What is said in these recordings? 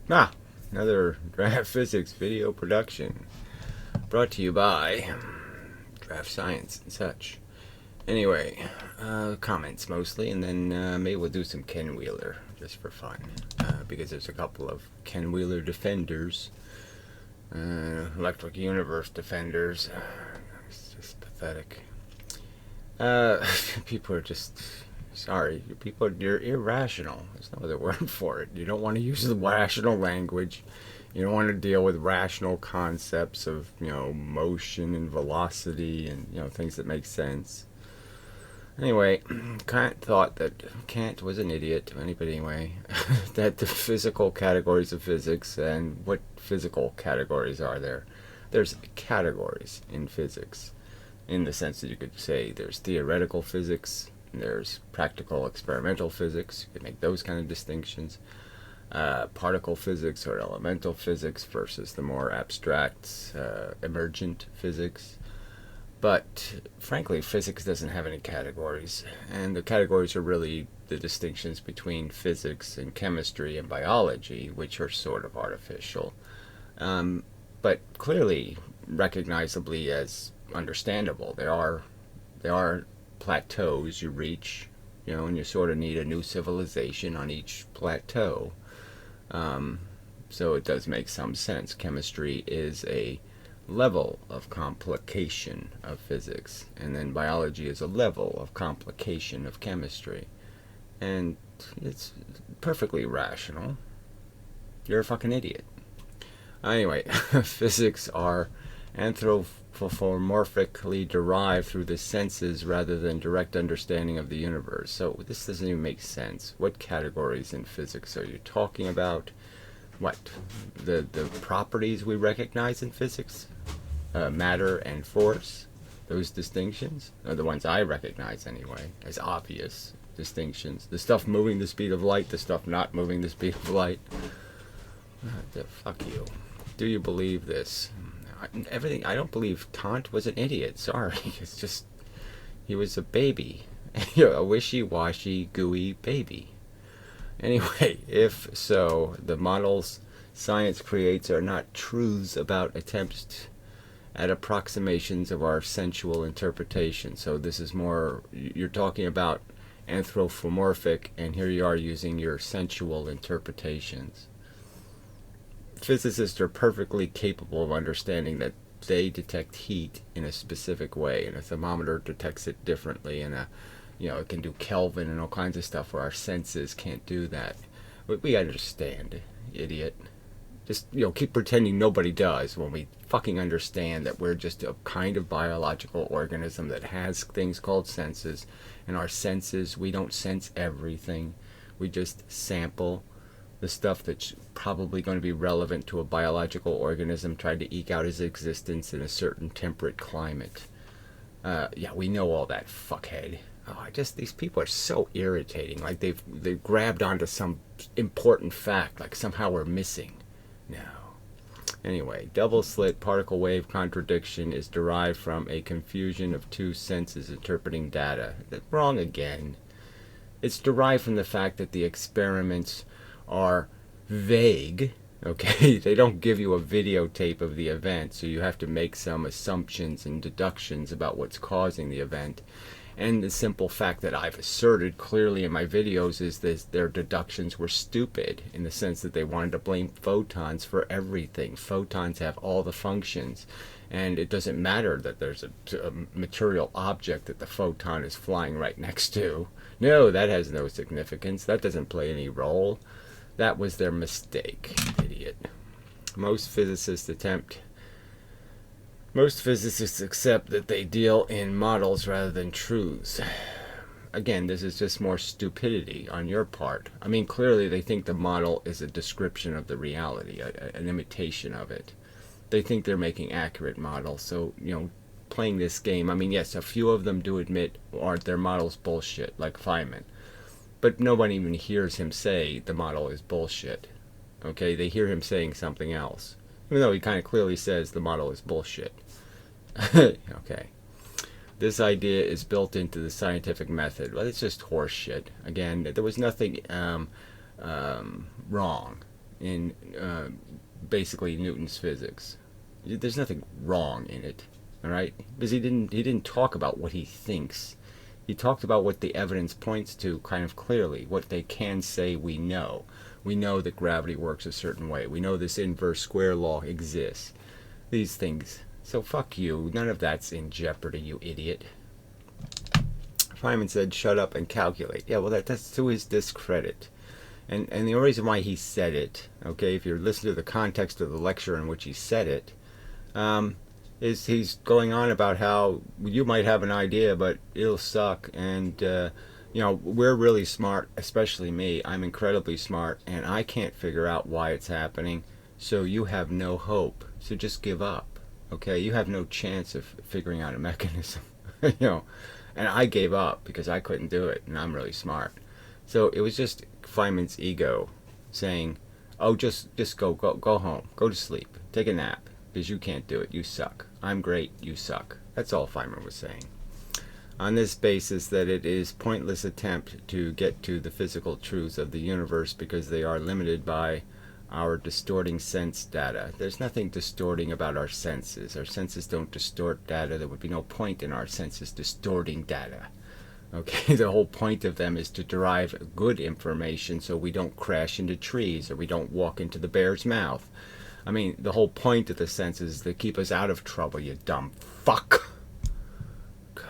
Another Draft Physics video production brought to you by DraftScience and such. Anyway, comments mostly, and then maybe we'll do some Ken Wheeler just for fun, because there's a couple of Ken Wheeler defenders, Electric Universe defenders. It's just pathetic. People are just sorry. You're irrational. There's no other word for it. You don't want to use the rational language. You don't want to deal with rational concepts of, motion and velocity and, things that make sense. Anyway, Kant was an idiot, but anyway, that the physical categories of physics, and what physical categories are there? There's categories in physics, in the sense that you could say there's theoretical physics, there's practical experimental physics. You could make those kind of distinctions. Particle physics or elemental physics versus the more abstract emergent physics. But frankly, physics doesn't have any categories, and the categories are really the distinctions between physics and chemistry and biology, which are sort of artificial, but clearly recognizably as understandable. There are plateaus you reach, and you sort of need a new civilization on each plateau. So it does make some sense. Chemistry is a level of complication of physics, and then biology is a level of complication of chemistry, and it's perfectly rational. You're a fucking idiot. Anyway, physics are anthropomorphically derived through the senses rather than direct understanding of the universe. So this doesn't even make sense. What categories in physics are you talking about? What? The properties we recognize in physics? Matter and force? Those distinctions are the ones I recognize anyway, as obvious distinctions. The stuff moving the speed of light, the stuff not moving the speed of light. Fuck you. Do you believe this? Everything. I don't believe Kant was an idiot. Sorry. It's just he was a baby. A wishy-washy, gooey baby. Anyway, if so, the models science creates are not truths about attempts at approximations of our sensual interpretation. So this is more, you're talking about anthropomorphic, and here you are using your sensual interpretations. Physicists are perfectly capable of understanding that they detect heat in a specific way, and a thermometer detects it differently, and it can do Kelvin and all kinds of stuff where our senses can't do that. We understand, idiot. Just, keep pretending nobody does when we fucking understand that we're just a kind of biological organism that has things called senses, and our senses, we don't sense everything. We just sample the stuff that's probably going to be relevant to a biological organism trying to eke out its existence in a certain temperate climate. We know all that, fuckhead. These people are so irritating. Like they've grabbed onto some important fact, like somehow we're missing. No. Anyway, double slit particle wave contradiction is derived from a confusion of two senses interpreting data. Wrong again. It's derived from the fact that the experiments are vague. Okay, they don't give you a videotape of the event, so you have to make some assumptions and deductions about what's causing the event. And the simple fact that I've asserted clearly in my videos is that their deductions were stupid, in the sense that they wanted to blame photons for everything. Photons have all the functions, and it doesn't matter that there's a material object that the photon is flying right next to. No, that has no significance. That doesn't play any role. That was their mistake, idiot. Most physicists accept that they deal in models rather than truths. Again, this is just more stupidity on your part. I mean, clearly they think the model is a description of the reality, an imitation of it. They think they're making accurate models. So, playing this game, I mean, yes, a few of them do admit their model's bullshit, like Feynman. But nobody even hears him say the model is bullshit. Okay, they hear him saying something else. Even though he kind of clearly says the model is bullshit. Okay. This idea is built into the scientific method. Well, it's just horse shit. Again, there was nothing wrong in basically Newton's physics. There's nothing wrong in it, all right? Because he didn't talk about what he thinks. He talked about what the evidence points to kind of clearly, what they can say we know. We know that gravity works a certain way. We know this inverse square law exists. These things. So fuck you. None of that's in jeopardy, you idiot. Feynman said, shut up and calculate. Yeah, well, that's to his discredit. And the only reason why he said it, okay, if you're listening to the context of the lecture in which he said it, is he's going on about how you might have an idea, but it'll suck. And, we're really smart, especially me. I'm incredibly smart, and I can't figure out why it's happening. So you have no hope. So just give up, okay? You have no chance of figuring out a mechanism, And I gave up because I couldn't do it, and I'm really smart. So it was just Feynman's ego saying, oh, just go home, go to sleep, take a nap, because you can't do it, you suck. I'm great, you suck. That's all Feynman was saying. On this basis that it is pointless attempt to get to the physical truths of the universe because they are limited by our distorting sense data. There's nothing distorting about our senses. Our senses don't distort data. There would be no point in our senses distorting data. Okay, the whole point of them is to derive good information so we don't crash into trees or we don't walk into the bear's mouth. I mean, the whole point of the senses is to keep us out of trouble, you dumb fuck. God,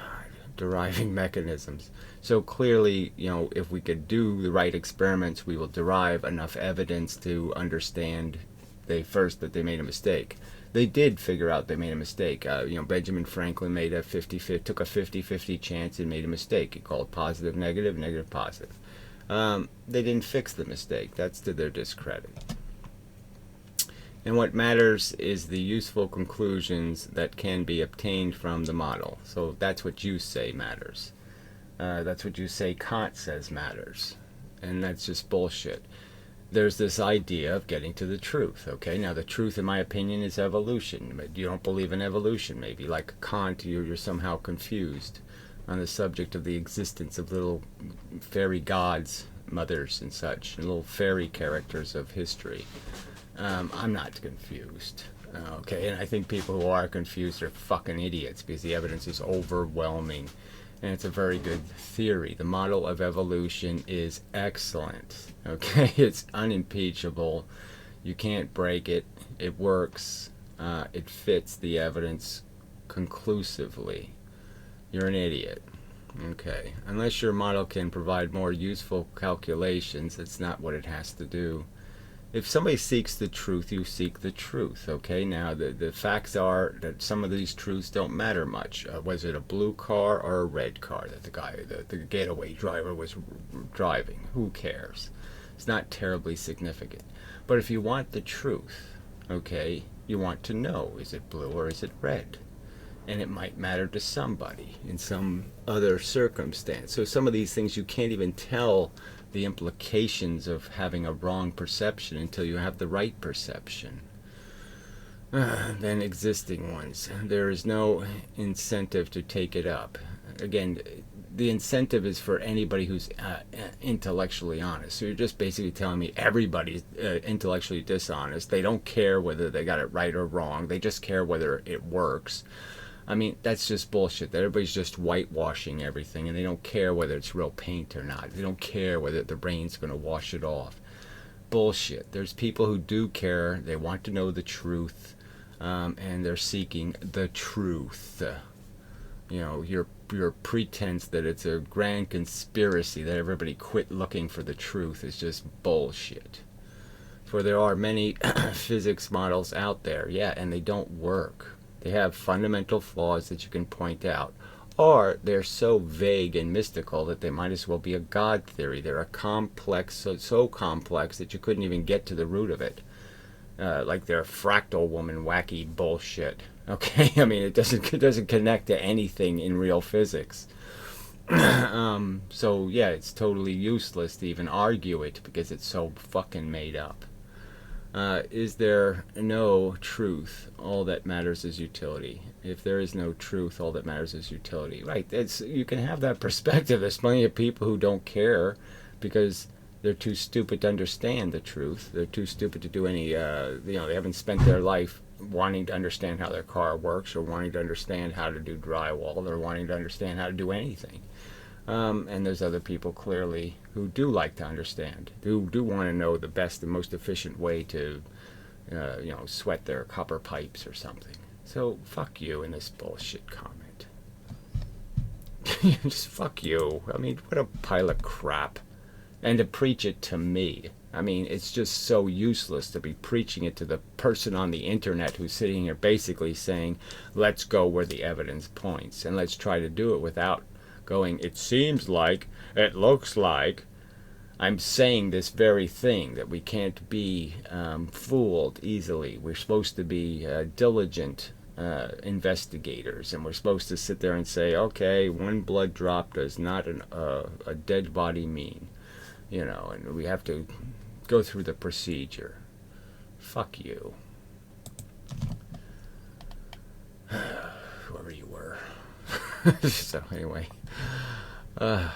deriving mechanisms. So clearly, if we could do the right experiments, we will derive enough evidence to understand that they made a mistake. They did figure out they made a mistake. Benjamin Franklin took a 50-50 chance and made a mistake. He called positive, negative, negative, positive. They didn't fix the mistake. That's to their discredit. And what matters is the useful conclusions that can be obtained from the model. So that's what you say matters. That's what you say Kant says matters. And that's just bullshit. There's this idea of getting to the truth, okay? Now, the truth, in my opinion, is evolution. But you don't believe in evolution, maybe. Like Kant, you're somehow confused on the subject of the existence of little fairy gods, mothers, and such, and little fairy characters of history. I'm not confused, okay? And I think people who are confused are fucking idiots because the evidence is overwhelming. And it's a very good theory. The model of evolution is excellent. Okay, it's unimpeachable. You can't break it. It works. It fits the evidence conclusively. You're an idiot. Okay, unless your model can provide more useful calculations, that's not what it has to do. If somebody seeks the truth, you seek the truth, okay? Now, the facts are that some of these truths don't matter much. Was it a blue car or a red car that the getaway driver was driving? Who cares? It's not terribly significant. But if you want the truth, okay, you want to know, is it blue or is it red? And it might matter to somebody in some other circumstance. So some of these things you can't even tell the implications of having a wrong perception until you have the right perception than existing ones. There is no incentive to take it up. Again, the incentive is for anybody who's intellectually honest. So you're just basically telling me everybody's intellectually dishonest. They don't care whether they got it right or wrong. They just care whether it works. I mean, that's just bullshit. Everybody's just whitewashing everything, and they don't care whether it's real paint or not. They don't care whether the rain's going to wash it off. Bullshit. There's people who do care. They want to know the truth, and they're seeking the truth. Your pretense that it's a grand conspiracy that everybody quit looking for the truth is just bullshit. For there are many physics models out there, yeah, and they don't work. They have fundamental flaws that you can point out. Or they're so vague and mystical that they might as well be a God theory. They're a complex, so complex that you couldn't even get to the root of it. Like they're fractal woman wacky bullshit. Okay, I mean it doesn't connect to anything in real physics. So yeah, it's totally useless to even argue it because it's so fucking made up. Is there no truth? All that matters is utility. If there is no truth, all that matters is utility. Right, you can have that perspective. There's plenty of people who don't care because They're too stupid to understand the truth. They're too stupid to do any, they haven't spent their life wanting to understand how their car works, or wanting to understand how to do drywall, or wanting to understand how to do anything. And there's other people clearly who do like to understand, who do want to know the best and most efficient way to, sweat their copper pipes or something. So fuck you in this bullshit comment. Just fuck you. I mean, what a pile of crap. And to preach it to me. I mean, it's just so useless to be preaching it to the person on the internet who's sitting here basically saying, let's go where the evidence points, and let's try to do it without going, it seems like, it looks like. I'm saying this very thing, that we can't be fooled easily. We're supposed to be diligent investigators, and we're supposed to sit there and say, okay, one blood drop does not a dead body mean. And we have to go through the procedure. Fuck you. Whoever you were. So anyway. Alright,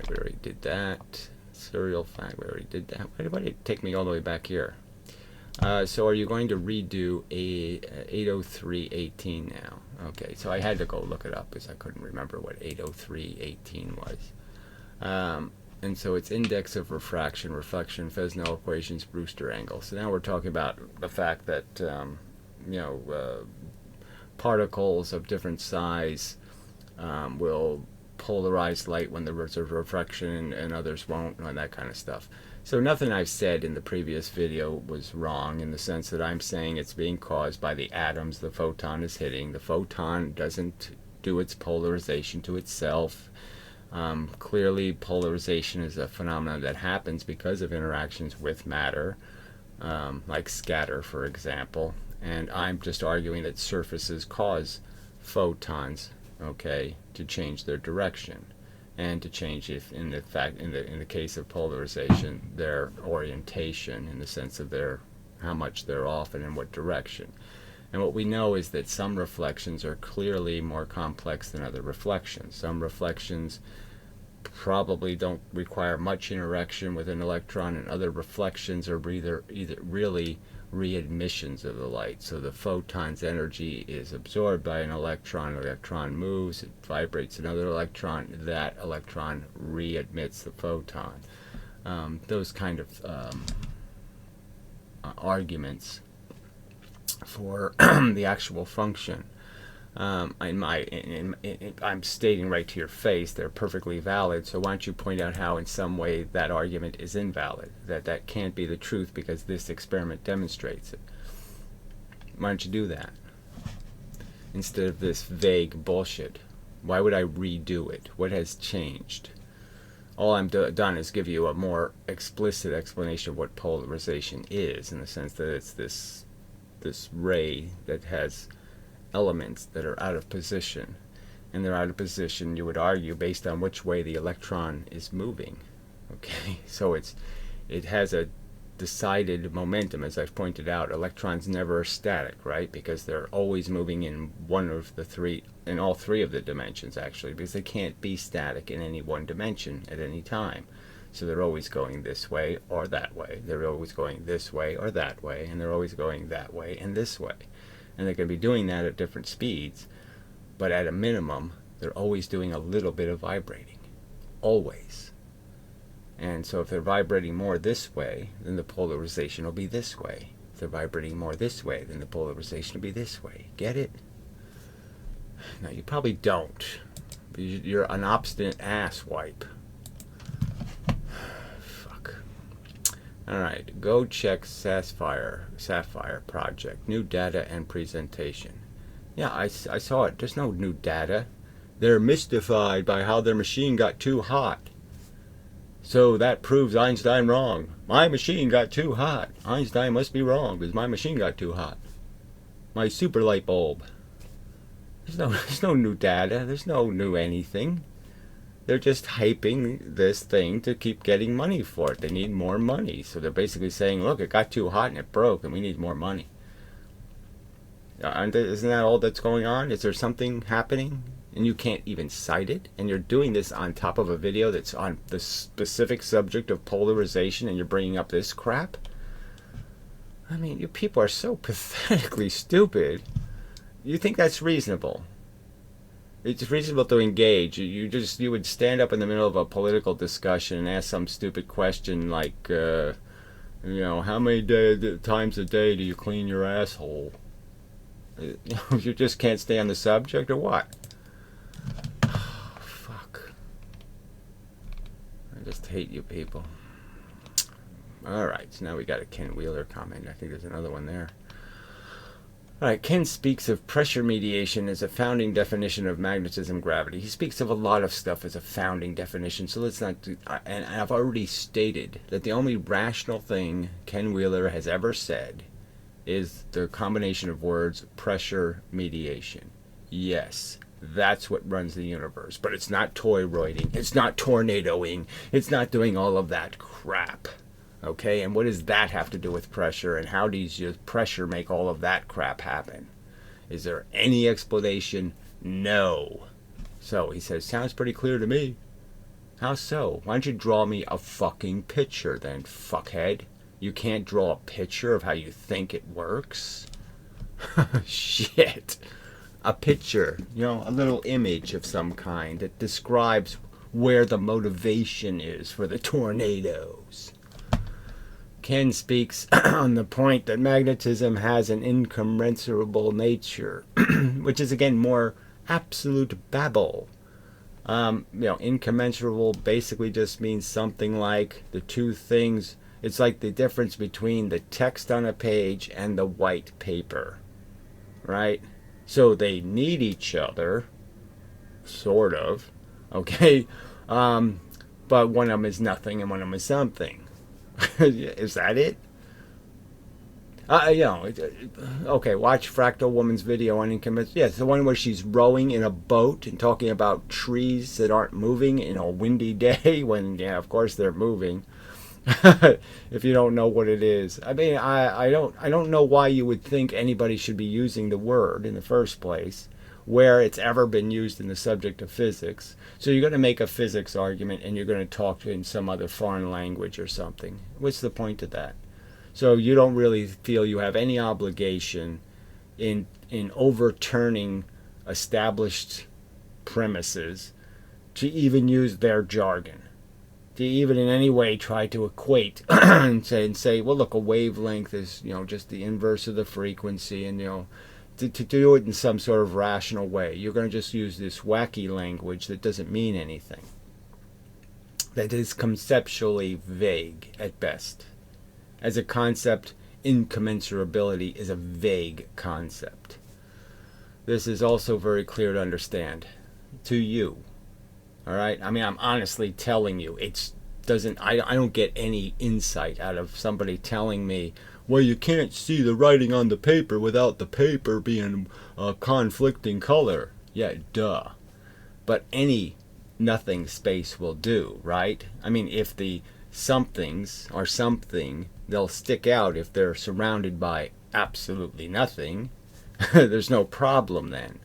we already did that. Serial fact, we already did that. Why did it take me all the way back here? So are you going to redo a 803.18 now? Okay, so I had to go look it up because I couldn't remember what 803.18 was. And so it's index of refraction, reflection, Fresnel equations, Brewster angle. So now we're talking about the fact that, particles of different size will polarize light when there's a reflection and others won't, and that kind of stuff. So nothing I've said in the previous video was wrong, in the sense that I'm saying it's being caused by the atoms the photon is hitting. The photon doesn't do its polarization to itself. Clearly, polarization is a phenomenon that happens because of interactions with matter, like scatter, for example. And I'm just arguing that surfaces cause photons, okay, to change their direction, and to change, if in the case of polarization, their orientation, in the sense of how much they're off and in what direction. And what we know is that some reflections are clearly more complex than other reflections. Some reflections probably don't require much interaction with an electron, and other reflections are either really readmissions of the light. So the photon's energy is absorbed by an electron. The electron moves, it vibrates another electron. That electron readmits the photon. Those kind of arguments for the actual function, I'm stating right to your face, they're perfectly valid. So why don't you point out how in some way that argument is invalid, that can't be the truth because this experiment demonstrates it. Why don't you do that instead of this vague bullshit? Why would I redo it? What has changed? All I'm done is give you a more explicit explanation of what polarization is, in the sense that it's this ray that has elements that are out of position, and they're out of position, you would argue, based on which way the electron is moving. Okay, so it has a decided momentum. As I've pointed out, electrons never are static, right? Because they're always moving in all three of the dimensions, actually, because they can't be static in any one dimension at any time. So they're always going this way or that way. They're always going this way or that way, and they're always going that way and this way. And they're going to be doing that at different speeds, but at a minimum, they're always doing a little bit of vibrating. Always. And so if they're vibrating more this way, then the polarization will be this way. If they're vibrating more this way, then the polarization will be this way. Get it? Now, you probably don't. You're an obstinate asswipe. Fuck. Alright, go check Sapphire project. New data and presentation. Yeah, I saw it. There's no new data. They're mystified by how their machine got too hot. So that proves Einstein wrong. My machine got too hot. Einstein must be wrong because my machine got too hot. My super light bulb. There's no new data. There's no new anything. They're just hyping this thing to keep getting money for it. They need more money. So they're basically saying, look, it got too hot and it broke and we need more money. Isn't that all that's going on? Is there something happening and you can't even cite it, and you're doing this on top of a video that's on the specific subject of polarization, and you're bringing up this crap? I mean, you people are so pathetically stupid. You think that's reasonable? It's reasonable to engage. You would stand up in the middle of a political discussion and ask some stupid question like, how many times a day do you clean your asshole? You just can't stay on the subject, or what? Oh, fuck. I just hate you people. Alright, so now we got a Ken Wheeler comment. I think there's another one there. Alright, Ken speaks of pressure mediation as a founding definition of magnetism gravity. He speaks of a lot of stuff as a founding definition, so let's not do... And I've already stated that the only rational thing Ken Wheeler has ever said is the combination of words pressure mediation. Yes, that's what runs the universe. But it's not toroiding, it's not tornadoing, it's not doing all of that crap. Okay, and what does that have to do with pressure, and how does your pressure make all of that crap happen? Is there any explanation? No. So he says, sounds pretty clear to me. How so? Why don't you draw me a fucking picture then, fuckhead? You can't draw a picture of how you think it works? Shit. A picture, a little image of some kind that describes where the motivation is for the tornadoes. Ken speaks on the point that magnetism has an incommensurable nature, which is again more absolute babble. Incommensurable basically just means something like the two things. It's like the difference between the text on a page and the white paper, right? So they need each other, sort of, okay? But one of them is nothing and one of them is something. Is that it? Okay, watch Fractal Woman's video on incommensurable. Yes, the one where she's rowing in a boat and talking about trees that aren't moving in a windy day when, of course they're moving. If you don't know what it is. I mean, I don't know why you would think anybody should be using the word in the first place, where it's ever been used in the subject of physics. So you're going to make a physics argument and you're going to talk in some other foreign language or something. What's the point of that? So you don't really feel you have any obligation in overturning established premises to even use their jargon, to even in any way try to equate and say, well, look, a wavelength is, just the inverse of the frequency, and, to do it in some sort of rational way. You're going to just use this wacky language that doesn't mean anything, that is conceptually vague at best. As a concept, incommensurability is a vague concept. This is also very clear to understand to you. All right? I mean, I'm honestly telling you, I don't get any insight out of somebody telling me, well, you can't see the writing on the paper without the paper being a conflicting color. Yeah, duh. But any nothing space will do, right? I mean, if the somethings are something, they'll stick out if they're surrounded by absolutely nothing. There's no problem then.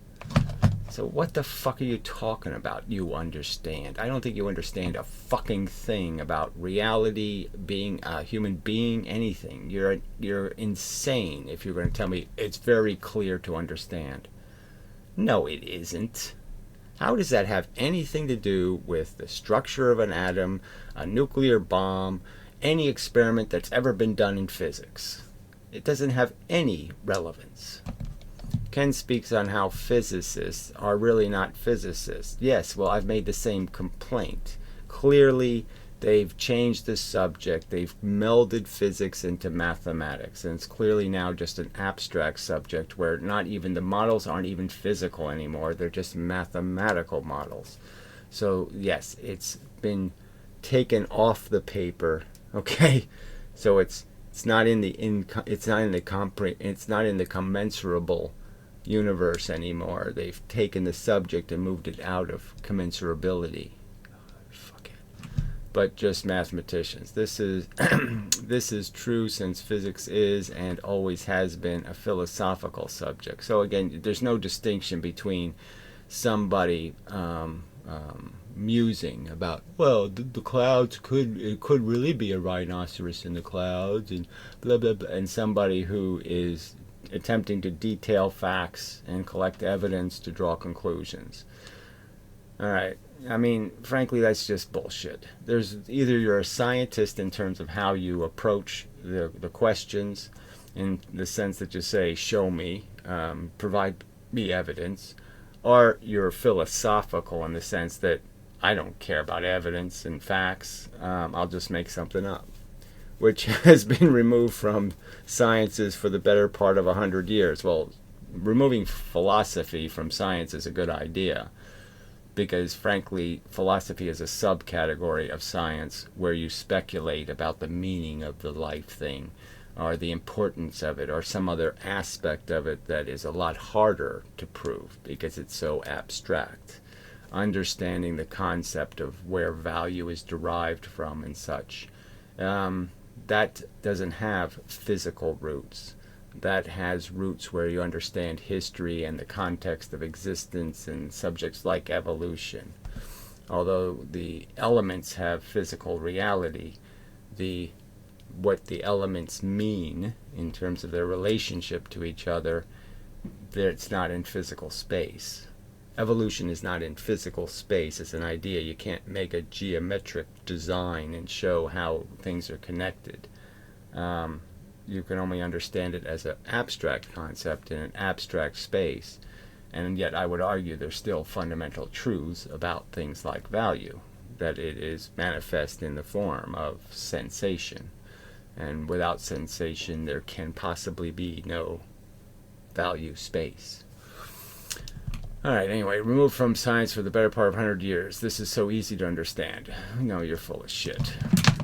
So what the fuck are you talking about? You understand? I don't think you understand a fucking thing about reality, being a human being, anything. You're insane if you're going to tell me it's very clear to understand. No, it isn't. How does that have anything to do with the structure of an atom, a nuclear bomb, any experiment that's ever been done in physics? It doesn't have any relevance. Ken speaks on how physicists are really not physicists. Yes, well, I've made the same complaint. Clearly, they've changed the subject. They've melded physics into mathematics, and it's clearly now just an abstract subject where not even the models aren't even physical anymore. They're just mathematical models. So, yes, it's been taken off the paper. Okay? So it's not in the commensurable universe anymore. They've taken the subject and moved it out of commensurability. Fuck it. But just mathematicians. This is true since physics is and always has been a philosophical subject. So again, there's no distinction between somebody musing about, well, the clouds it could really be a rhinoceros in the clouds, and blah blah blah, and somebody who is attempting to detail facts and collect evidence to draw conclusions. All right. I mean, frankly, that's just bullshit. There's either you're a scientist in terms of how you approach the questions, in the sense that you say, show me, provide me evidence, or you're philosophical in the sense that I don't care about evidence and facts, I'll just make something up, which has been removed from sciences for the better part of 100 years. Well, removing philosophy from science is a good idea, because frankly, philosophy is a subcategory of science where you speculate about the meaning of the life thing, or the importance of it, or some other aspect of it that is a lot harder to prove because it's so abstract. Understanding the concept of where value is derived from and such, that doesn't have physical roots. That has roots where you understand history and the context of existence and subjects like evolution. Although the elements have physical reality, what the elements mean in terms of their relationship to each other, it's not in physical space. Evolution is not in physical space. It's an idea. You can't make a geometric design and show how things are connected. You can only understand it as an abstract concept in an abstract space. And yet I would argue there's still fundamental truths about things like value, that it is manifest in the form of sensation. And without sensation, there can possibly be no value space. All right, anyway, removed from science for the better part of 100 years. This is so easy to understand. No, you're full of shit.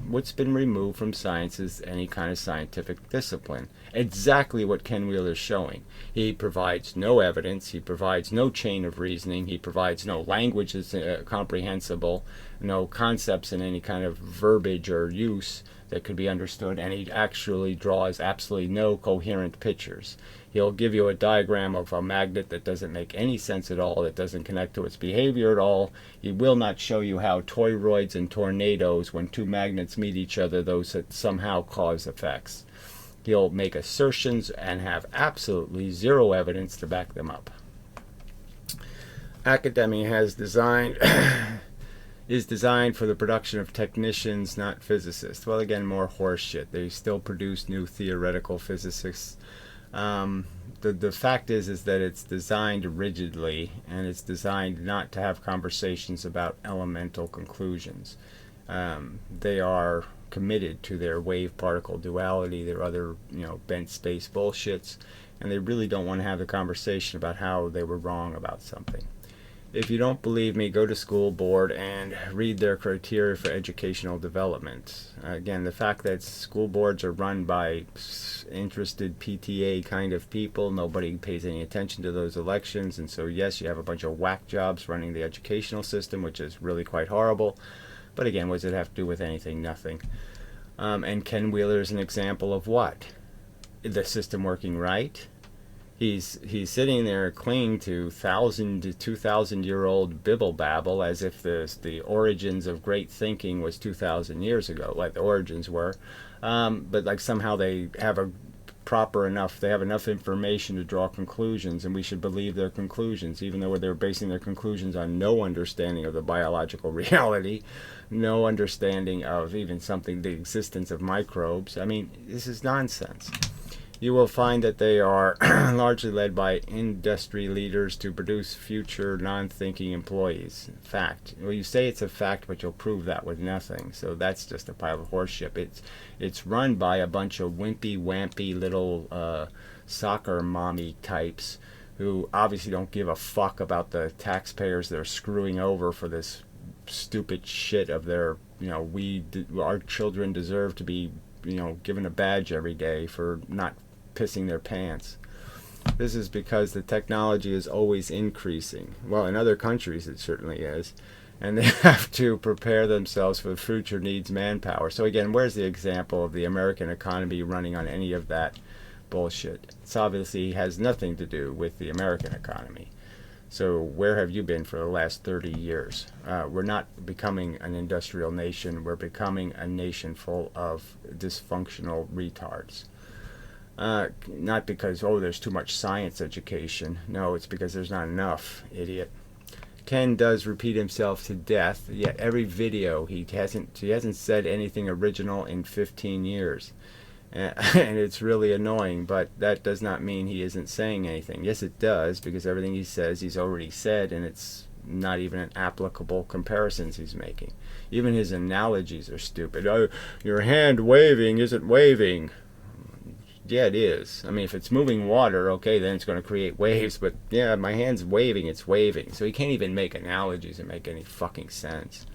What's been removed from science is any kind of scientific discipline. Exactly what Ken Wheeler's showing. He provides no evidence. He provides no chain of reasoning. He provides no language that's comprehensible, no concepts in any kind of verbiage or use that could be understood, and he actually draws absolutely no coherent pictures. He'll give you a diagram of a magnet that doesn't make any sense at all, that doesn't connect to its behavior at all. He will not show you how toroids and tornadoes, when two magnets meet each other, those that somehow cause effects. He'll make assertions and have absolutely zero evidence to back them up. Academia is designed for the production of technicians, not physicists. Well, again, more horseshit. They still produce new theoretical physicists. The fact is that it's designed rigidly, and it's designed not to have conversations about elemental conclusions. They are committed to their wave-particle duality, their other, bent space bullshits, and they really don't want to have the conversation about how they were wrong about something. If you don't believe me, go to school board and read their criteria for educational development. Again, the fact that school boards are run by interested PTA kind of people, nobody pays any attention to those elections, and so yes, you have a bunch of whack jobs running the educational system, which is really quite horrible. But again, what does it have to do with anything? Nothing. And Ken Wheeler is an example of what? The system working right? He's sitting there clinging to 1,000 to 2,000-year-old bibble babble as if the origins of great thinking was 2,000 years ago, like the origins were. But like somehow they have enough information to draw conclusions, and we should believe their conclusions, even though they're basing their conclusions on no understanding of the biological reality, no understanding of even the existence of microbes. I mean, this is nonsense. You will find that they are largely led by industry leaders to produce future non-thinking employees. Fact. Well, you say it's a fact, but you'll prove that with nothing. So that's just a pile of horseshit. It's run by a bunch of wimpy, wampy little soccer mommy types who obviously don't give a fuck about the taxpayers they're screwing over for this stupid shit of their, our children deserve to be, given a badge every day for not pissing their pants. This is because the technology is always increasing. Well, in other countries it certainly is. And they have to prepare themselves for the future needs manpower. So again, where's the example of the American economy running on any of that bullshit? It obviously has nothing to do with the American economy. So where have you been for the last 30 years? We're not becoming an industrial nation. We're becoming a nation full of dysfunctional retards. Not because, oh, there's too much science education. No, it's because there's not enough, idiot. Ken does repeat himself to death. Yet every video he hasn't said anything original in 15 years. And it's really annoying, but that does not mean he isn't saying anything. Yes, it does, because everything he says he's already said, and it's not even an applicable comparisons he's making. Even his analogies are stupid. Oh, your hand waving isn't waving. Yeah, it is. I mean, if it's moving water, okay, then it's going to create waves. But yeah, my hand's waving, it's waving. So he can't even make analogies that make any fucking sense.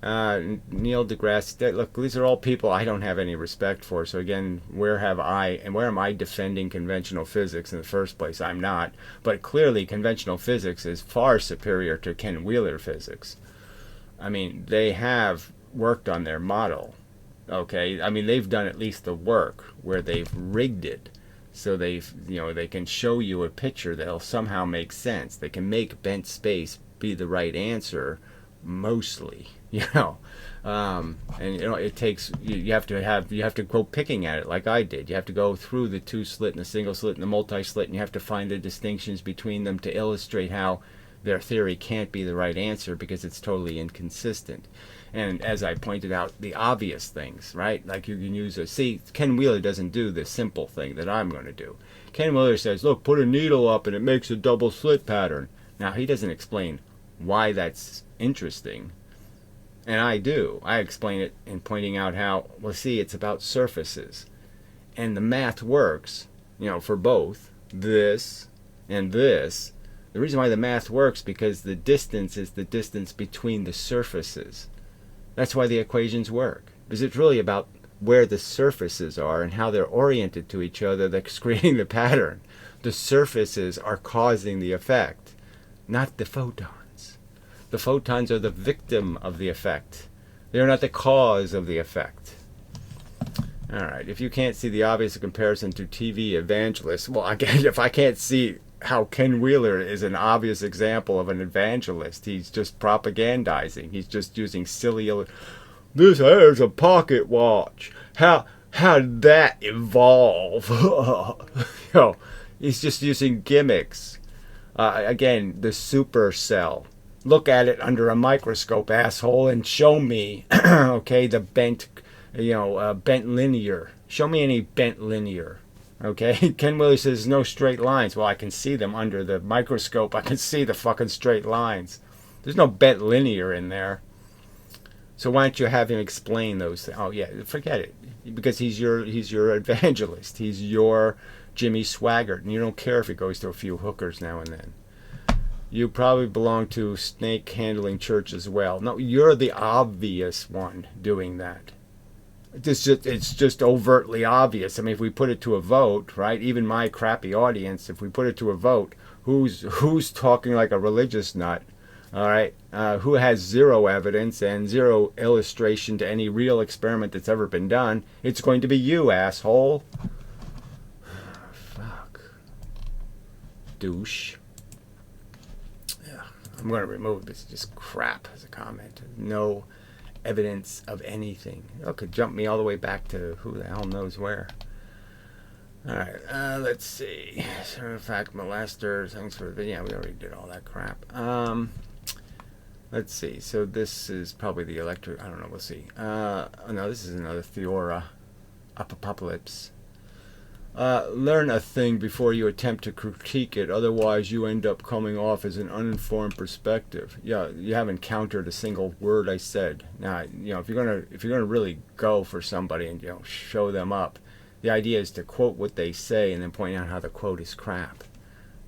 Neil deGrasse, look, these are all people I don't have any respect for. So again, where am I defending conventional physics in the first place? I'm not. But clearly, conventional physics is far superior to Ken Wheeler physics. I mean, they have worked on their model. Okay, I mean, they've done at least the work where they've rigged it. So they can show you a picture that'll somehow make sense. They can make bent space be the right answer, mostly. And it takes you have to go picking at it like I did. You have to go through the two slit and the single slit and the multi slit, and you have to find the distinctions between them to illustrate how their theory can't be the right answer because it's totally inconsistent. And as I pointed out, the obvious things, right? Like you can use Ken Wheeler doesn't do the simple thing that I'm going to do. Ken Wheeler says, look, put a needle up and it makes a double slit pattern. Now, he doesn't explain why that's interesting. And I do. I explain it in pointing out how, well, see, it's about surfaces. And the math works, for both this and this. The reason why the math works because the distance is the distance between the surfaces. That's why the equations work. Because it's really about where the surfaces are and how they're oriented to each other that's creating the pattern. The surfaces are causing the effect, not the photons. The photons are the victim of the effect. They're not the cause of the effect. All right, if you can't see the obvious comparison to TV evangelists, well, again, if I can't see how Ken Wheeler is an obvious example of an evangelist, he's just propagandizing. He's just using silly, this here's a pocket watch. How did that evolve? He's just using gimmicks. Again, the supercell. Look at it under a microscope, asshole, and show me, okay, the bent linear. Show me any bent linear. Okay, Ken Wheeler says no straight lines. Well, I can see them under the microscope. I can see the fucking straight lines. There's no bent linear in there. So why don't you have him explain those things? Oh yeah, forget it. Because he's your evangelist. He's your Jimmy Swaggart, and you don't care if he goes to a few hookers now and then. You probably belong to snake handling church as well. No, you're the obvious one doing that. It's just overtly obvious. I mean, if we put it to a vote, right? Even my crappy audience, if we put it to a vote, who's talking like a religious nut, all right? Who has zero evidence and zero illustration to any real experiment that's ever been done? It's going to be you, asshole. Fuck. Douche. Yeah, I'm going to remove this. Just crap as a comment. No evidence of anything. It could jump me all the way back to who the hell knows where. Alright, let's see. Fact molester, thanks for the video. We already did all that crap. Let's see. So this is probably the electric, I don't know, we'll see. No, this is another Theora apocalypse. Learn a thing before you attempt to critique it, otherwise you end up coming off as an uninformed perspective. Yeah, you haven't countered a single word I said. Now, if you're gonna really go for somebody and show them up, the idea is to quote what they say and then point out how the quote is crap.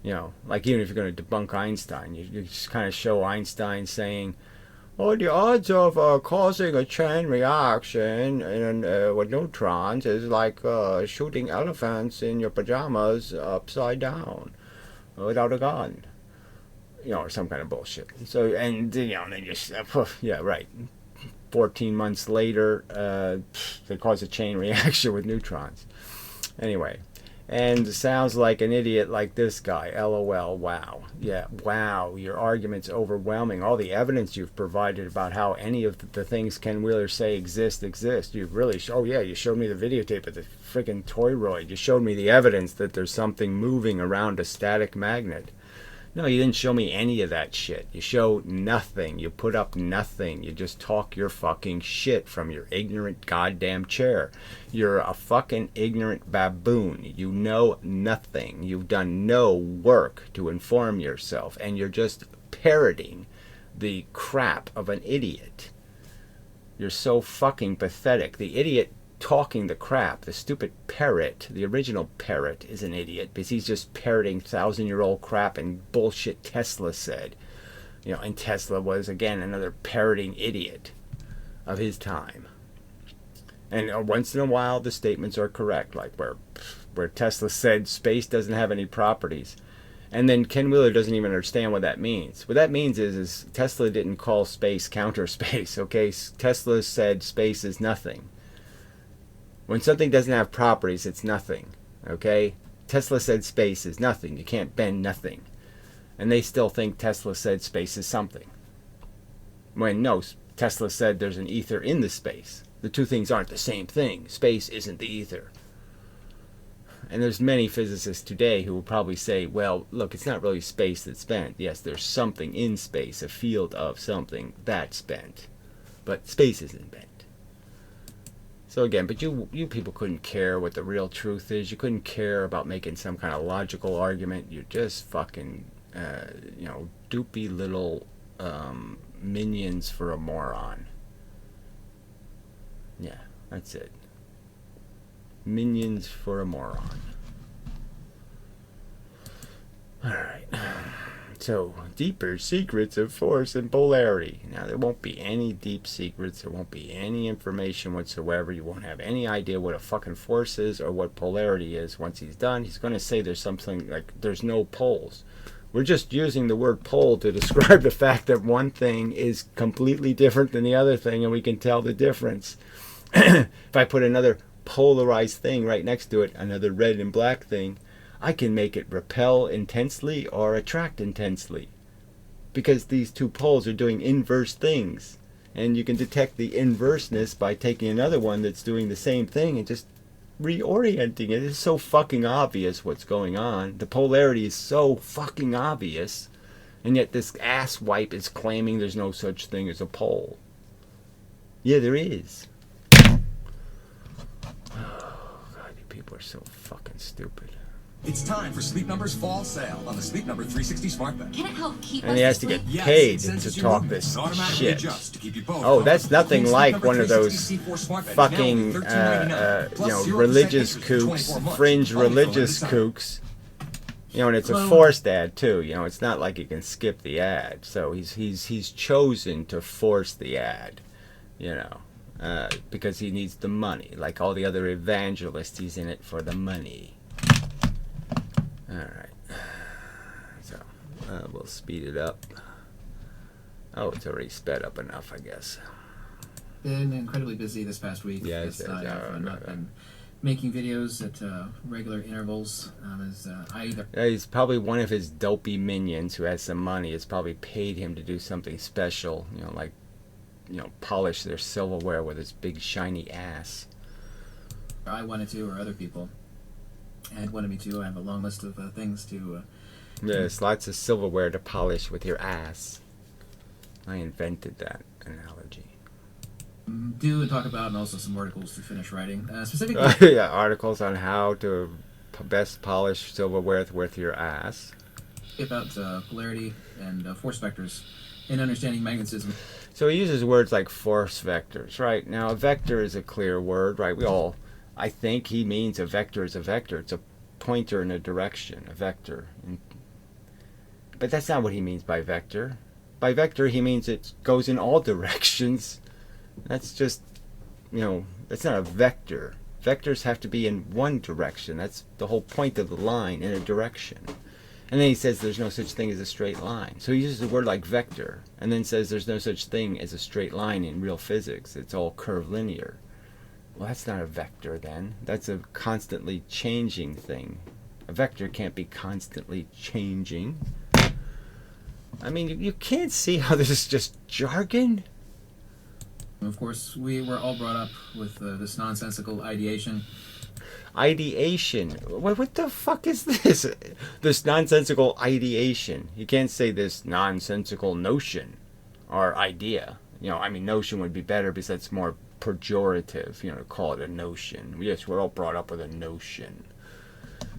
Like even if you're going to debunk Einstein, you just kind of show Einstein saying, "Oh, the odds of causing a chain reaction with neutrons is like shooting elephants in your pajamas upside down without a gun," or some kind of bullshit. So and then you yeah, right. 14 months later, they cause a chain reaction with neutrons. Anyway, And sounds like an idiot like this guy. LOL. Wow. Yeah. Wow. Your argument's overwhelming. All the evidence you've provided about how any of the things Ken Wheeler say exist. You've really... Oh, yeah. You showed me the videotape of the freaking toroid. You showed me the evidence that there's something moving around a static magnet. No, you didn't show me any of that shit. You showed nothing. You put up nothing. You just talk your fucking shit from your ignorant goddamn chair. You're a fucking ignorant baboon. You know nothing. You've done no work to inform yourself, and you're just parroting the crap of an idiot. You're so fucking pathetic. The idiot talking the crap, the stupid parrot, the original parrot, is an idiot because he's just parroting 1,000-year-old crap and bullshit Tesla said. You know, and Tesla was, again, another parroting idiot of his time. And once in a while, the statements are correct, like where Tesla said space doesn't have any properties. And then Ken Wheeler doesn't even understand what that means. What that means is Tesla didn't call space counter space, okay? Tesla said space is nothing. When something doesn't have properties, it's nothing, okay? Tesla said space is nothing. You can't bend nothing. And they still think Tesla said space is something. When, no, Tesla said there's an ether in the space. The two things aren't the same thing. Space isn't the ether. And there's many physicists today who will probably say, well, look, it's not really space that's bent. Yes, there's something in space, a field of something that's bent. But space isn't bent. So again, but you people couldn't care what the real truth is. You couldn't care about making some kind of logical argument. You're just fucking, doopy little minions for a moron. Yeah, that's it. Minions for a moron. Alright. So, deeper secrets of force and polarity. Now, there won't be any deep secrets. There won't be any information whatsoever. You won't have any idea what a fucking force is or what polarity is. Once he's done, he's going to say there's something like there's no poles. We're just using the word pole to describe the fact that one thing is completely different than the other thing, and we can tell the difference. If I put another polarized thing right next to it, another red and black thing, I can make it repel intensely or attract intensely, because these two poles are doing inverse things, and you can detect the inverseness by taking another one that's doing the same thing and just reorienting it. It's so fucking obvious what's going on. The polarity is so fucking obvious, and yet this asswipe is claiming there's no such thing as a pole. Yeah, there is. Oh God, you people are so fucking stupid. It's time for Sleep Number's fall sale on the Sleep Number 360 smart bed. Can it help keep and us he has to get asleep? paid to talk this shit. Oh, that's nothing like one of those fucking, religious kooks, fringe religious kooks. You know, and it's a forced ad too. You know, it's not like you can skip the ad. So he's chosen to force the ad. You know, because he needs the money. Like all the other evangelists, he's in it for the money. Alright, so we'll speed it up. Oh, it's already sped up enough, I guess. Been incredibly busy this past week. Yeah, I've not been making videos at regular intervals. He's probably one of his dopey minions who has some money. Has probably paid him to do something special, polish their silverware with his big shiny ass. I wanted to, or other people had wanted me to. I have a long list of things to... There's lots of silverware to polish with your ass. I invented that analogy. Do and talk about, and also some articles to finish writing. Specifically... yeah, articles on how to best polish silverware with your ass. About polarity and force vectors in understanding magnetism. So he uses words like force vectors, right? Now, a vector is a clear word, right? I think he means a vector is a vector. It's a pointer in a direction, a vector. But that's not what he means by vector. By vector, he means it goes in all directions. That's just, that's not a vector. Vectors have to be in one direction. That's the whole point of the line, in a direction. And then he says there's no such thing as a straight line. So he uses a word like vector, and then says there's no such thing as a straight line in real physics. It's all curvilinear. Well, that's not a vector then. That's a constantly changing thing. A vector can't be constantly changing. I mean, you can't see how this is just jargon. Of course, we were all brought up with this nonsensical ideation. Ideation. What the fuck is this? This nonsensical ideation. You can't say this nonsensical notion or idea. I mean, notion would be better because that's more pejorative. To call it a notion. Yes, we're all brought up with a notion.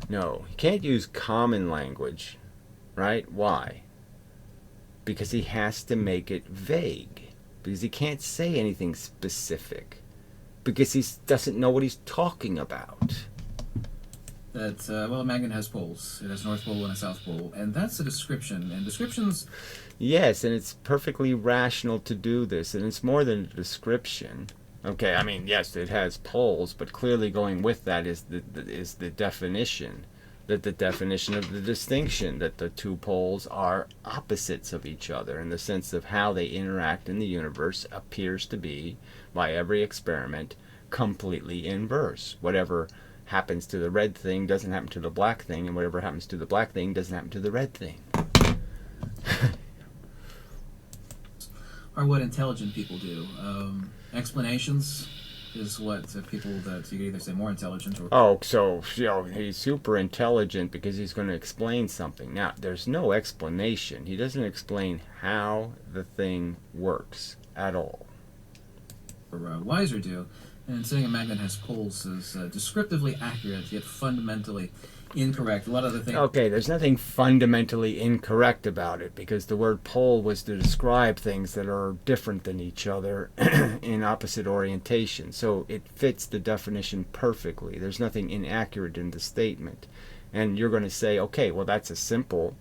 No, you can't use common language, right? Why? Because he has to make it vague. Because he can't say anything specific. Because he doesn't know what he's talking about. That, a magnet has poles. It has North Pole and a South Pole. And that's a description. And descriptions... Yes, and it's perfectly rational to do this. And it's more than a description. Okay, I mean, yes, it has poles, but clearly going with that is the definition. That the definition of the distinction, that the two poles are opposites of each other in the sense of how they interact in the universe appears to be, by every experiment, completely inverse. Whatever happens to the red thing doesn't happen to the black thing, and whatever happens to the black thing doesn't happen to the red thing. Are what intelligent people do. Explanations is what people that you could either say more intelligent or... Oh, so he's super intelligent because he's going to explain something. Now, there's no explanation. He doesn't explain how the thing works at all. Or wiser do. And saying a magnet has poles is descriptively accurate, yet fundamentally incorrect. A lot of the things... Okay, there's nothing fundamentally incorrect about it, because the word pole was to describe things that are different than each other in opposite orientation. So it fits the definition perfectly. There's nothing inaccurate in the statement. And you're going to say, okay, well, that's a simple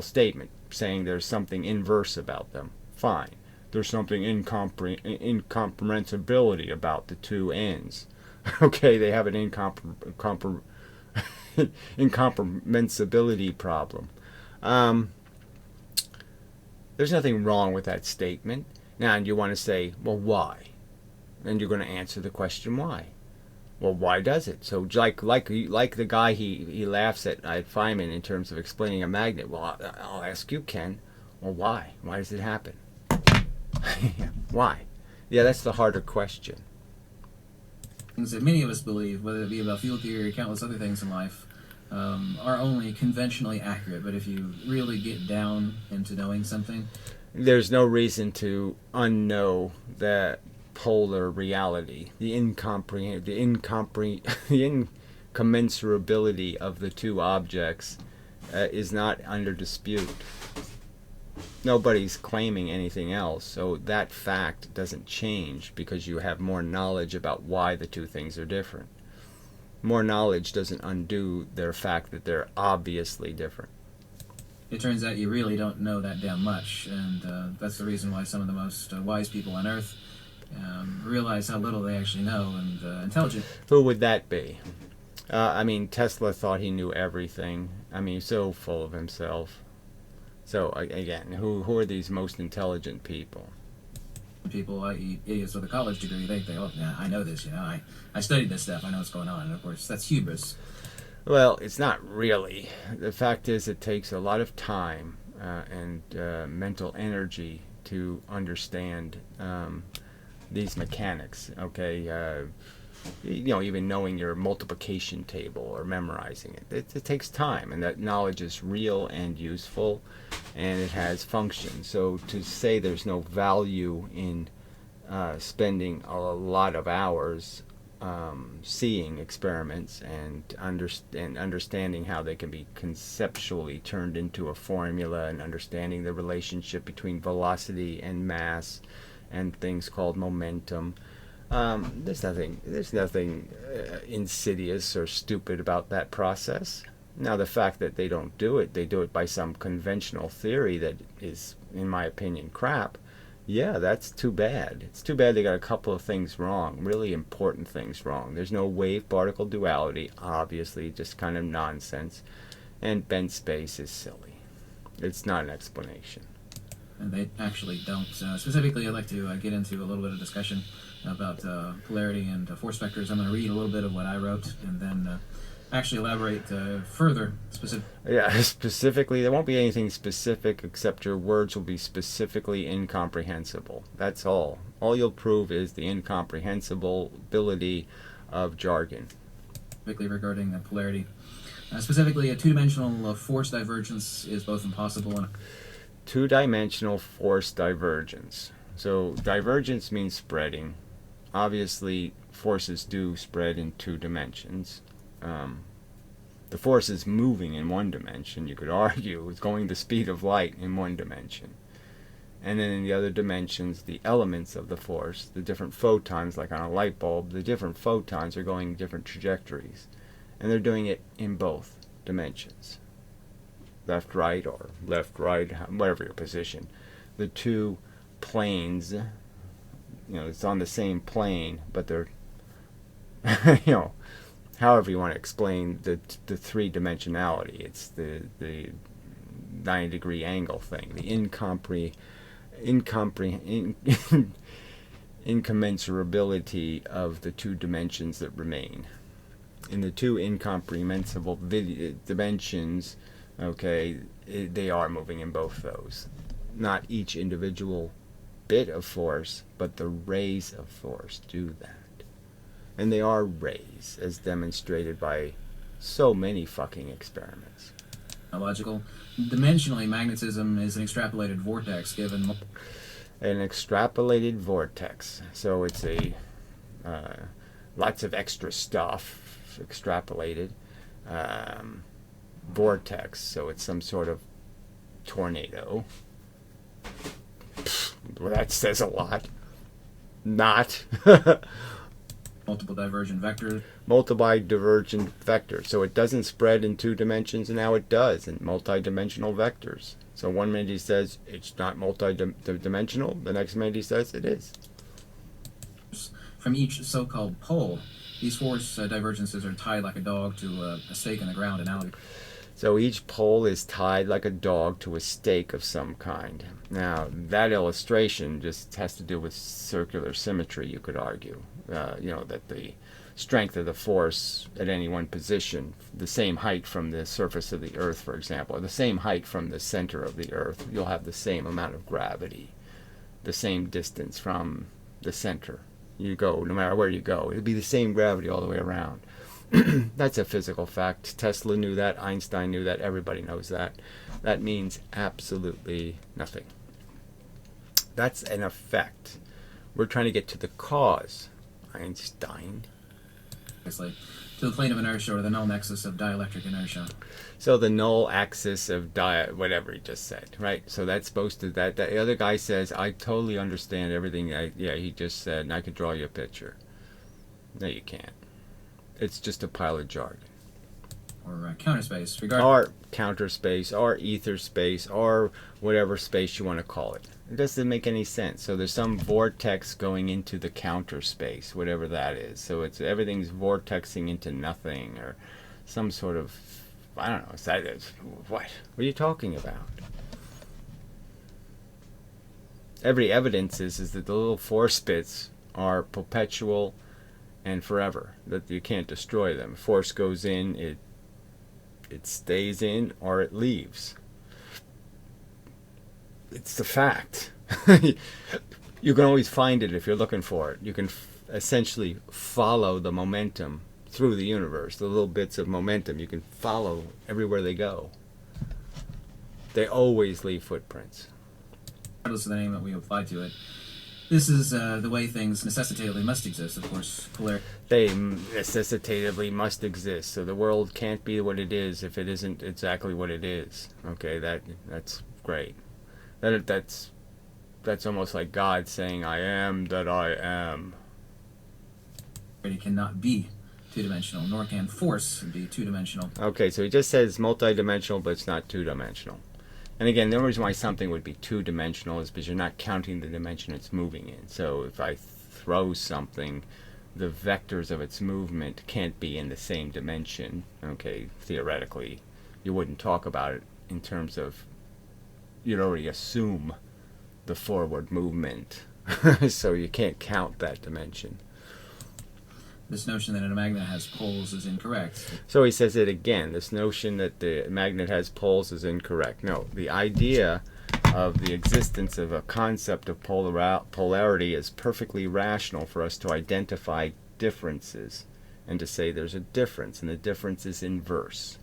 statement, saying there's something inverse about them. Fine. There's something incomprehensibility about the two ends. Okay, they have an incomprehensibility problem. There's nothing wrong with that statement. Now, and you want to say, well, why? And you're going to answer the question why. Well, why does it? So, like the guy he laughs at Feynman in terms of explaining a magnet. Well, I'll ask you, Ken. Well, why? Why does it happen? Why? Yeah, that's the harder question. Things that many of us believe, whether it be about field theory or countless other things in life, are only conventionally accurate. But if you really get down into knowing something, there's no reason to unknow that polar reality, the incommensurability of the two objects is not under dispute. Nobody's claiming anything else, so that fact doesn't change because you have more knowledge about why the two things are different. More knowledge doesn't undo their fact that they're obviously different. It turns out you really don't know that damn much, and that's the reason why some of the most wise people on Earth realize how little they actually know, and intelligent. Who would that be? I mean, Tesla thought he knew everything. I mean, he's so full of himself. So, again, who are these most intelligent people? People, i.e. idiots with a college degree, they think, oh, yeah, I know this, I studied this stuff, I know what's going on, and of course, that's hubris. Well, it's not really. The fact is it takes a lot of time and mental energy to understand these mechanics, okay? Even knowing your multiplication table or memorizing it. It takes time, and that knowledge is real and useful, and it has function. So to say there's no value in spending a lot of hours seeing experiments and understanding how they can be conceptually turned into a formula, and understanding the relationship between velocity and mass and things called momentum. There's nothing insidious or stupid about that process. Now, the fact that they do it by some conventional theory that is, in my opinion, crap. Yeah, that's too bad. It's too bad they got a couple of things wrong, really important things wrong. There's no wave-particle duality, obviously, just kind of nonsense. And bent space is silly. It's not an explanation. And they actually don't. Specifically, I'd like to get into a little bit of discussion about polarity and force vectors. I'm going to read a little bit of what I wrote and then actually elaborate further. Yeah, specifically, there won't be anything specific except your words will be specifically incomprehensible. That's all. All you'll prove is the incomprehensibility of jargon. Specifically regarding polarity. Specifically, a two-dimensional force divergence is both impossible and two-dimensional force divergence. So divergence means spreading. Obviously, forces do spread in 2 dimensions. The force is moving in 1 dimension. You could argue it's going the speed of light in 1 dimension. And then in the other dimensions, the elements of the force, the different photons, like on a light bulb, the different photons are going different trajectories. And they're doing it in both dimensions. Left, right, or left, right, whatever your position. The 2 planes, it's on the same plane, but they're, however you want to explain the 3-dimensionality. It's the 90-degree angle thing, the incommensurability of the 2 dimensions that remain. In the 2 incomprehensible dimensions, okay, they are moving in both those. Not each individual bit of force, but the rays of force do that. And they are rays, as demonstrated by so many fucking experiments. Logical. Dimensionally, magnetism is an extrapolated vortex given... An extrapolated vortex. So it's a lots of extra stuff extrapolated. Vortex, so it's some sort of tornado. Well, that says a lot. Not. Multiple divergent vectors. Multiple divergent vectors. So it doesn't spread in 2 dimensions, and now it does in multi-dimensional vectors. So one minute he says it's not multi-dimensional, the next minute he says it is. From each so-called pole, these force divergences are tied like a dog to a stake in the ground analogy. So each pole is tied like a dog to a stake of some kind. Now, that illustration just has to do with circular symmetry, you could argue. That the strength of the force at any one position, the same height from the surface of the Earth, for example, or the same height from the center of the Earth, you'll have the same amount of gravity, the same distance from the center. You go, no matter where you go, it'll be the same gravity all the way around. That's a physical fact. Tesla knew that. Einstein knew that. Everybody knows that. That means absolutely nothing. That's an effect. We're trying to get to the cause. Einstein. It's like to the plane of inertia or the null nexus of dielectric inertia. So the null axis of whatever he just said, right? So that's supposed to that the other guy says, I totally understand everything he just said, and I could draw you a picture. No, you can't. It's just a pile of jargon. Or counter space. Or counter space, or ether space, or whatever space you want to call it. It doesn't make any sense. So there's some vortex going into the counter space, whatever that is. So everything's vortexing into nothing, or some sort of, I don't know. What are you talking about? Every evidence is that the little force bits are perpetual and forever, that you can't destroy them. Force goes in, it stays in, or it leaves. It's the fact. You can always find it if you're looking for it. You can essentially follow the momentum through the universe. The little bits of momentum, you can follow everywhere they go. They always leave footprints. Regardless of the name that we apply to it. This is the way things necessitatively must exist, of course. Polarity. They necessitatively must exist. So the world can't be what it is if it isn't exactly what it is. Okay, that's great. That's almost like God saying, I am that I am. It cannot be two-dimensional, nor can force be two-dimensional. Okay, so he just says multi-dimensional, but it's not two-dimensional. And again, the only reason why something would be two-dimensional is because you're not counting the dimension it's moving in. So if I throw something, the vectors of its movement can't be in the same dimension. Okay, theoretically, you wouldn't talk about it in terms of, you'd already assume the forward movement So you can't count that dimension. This notion that a magnet has poles is incorrect. So he says it again. This notion that the magnet has poles is incorrect. No, the idea of the existence of a concept of polarity is perfectly rational for us to identify differences and to say there's a difference, and the difference is inverse.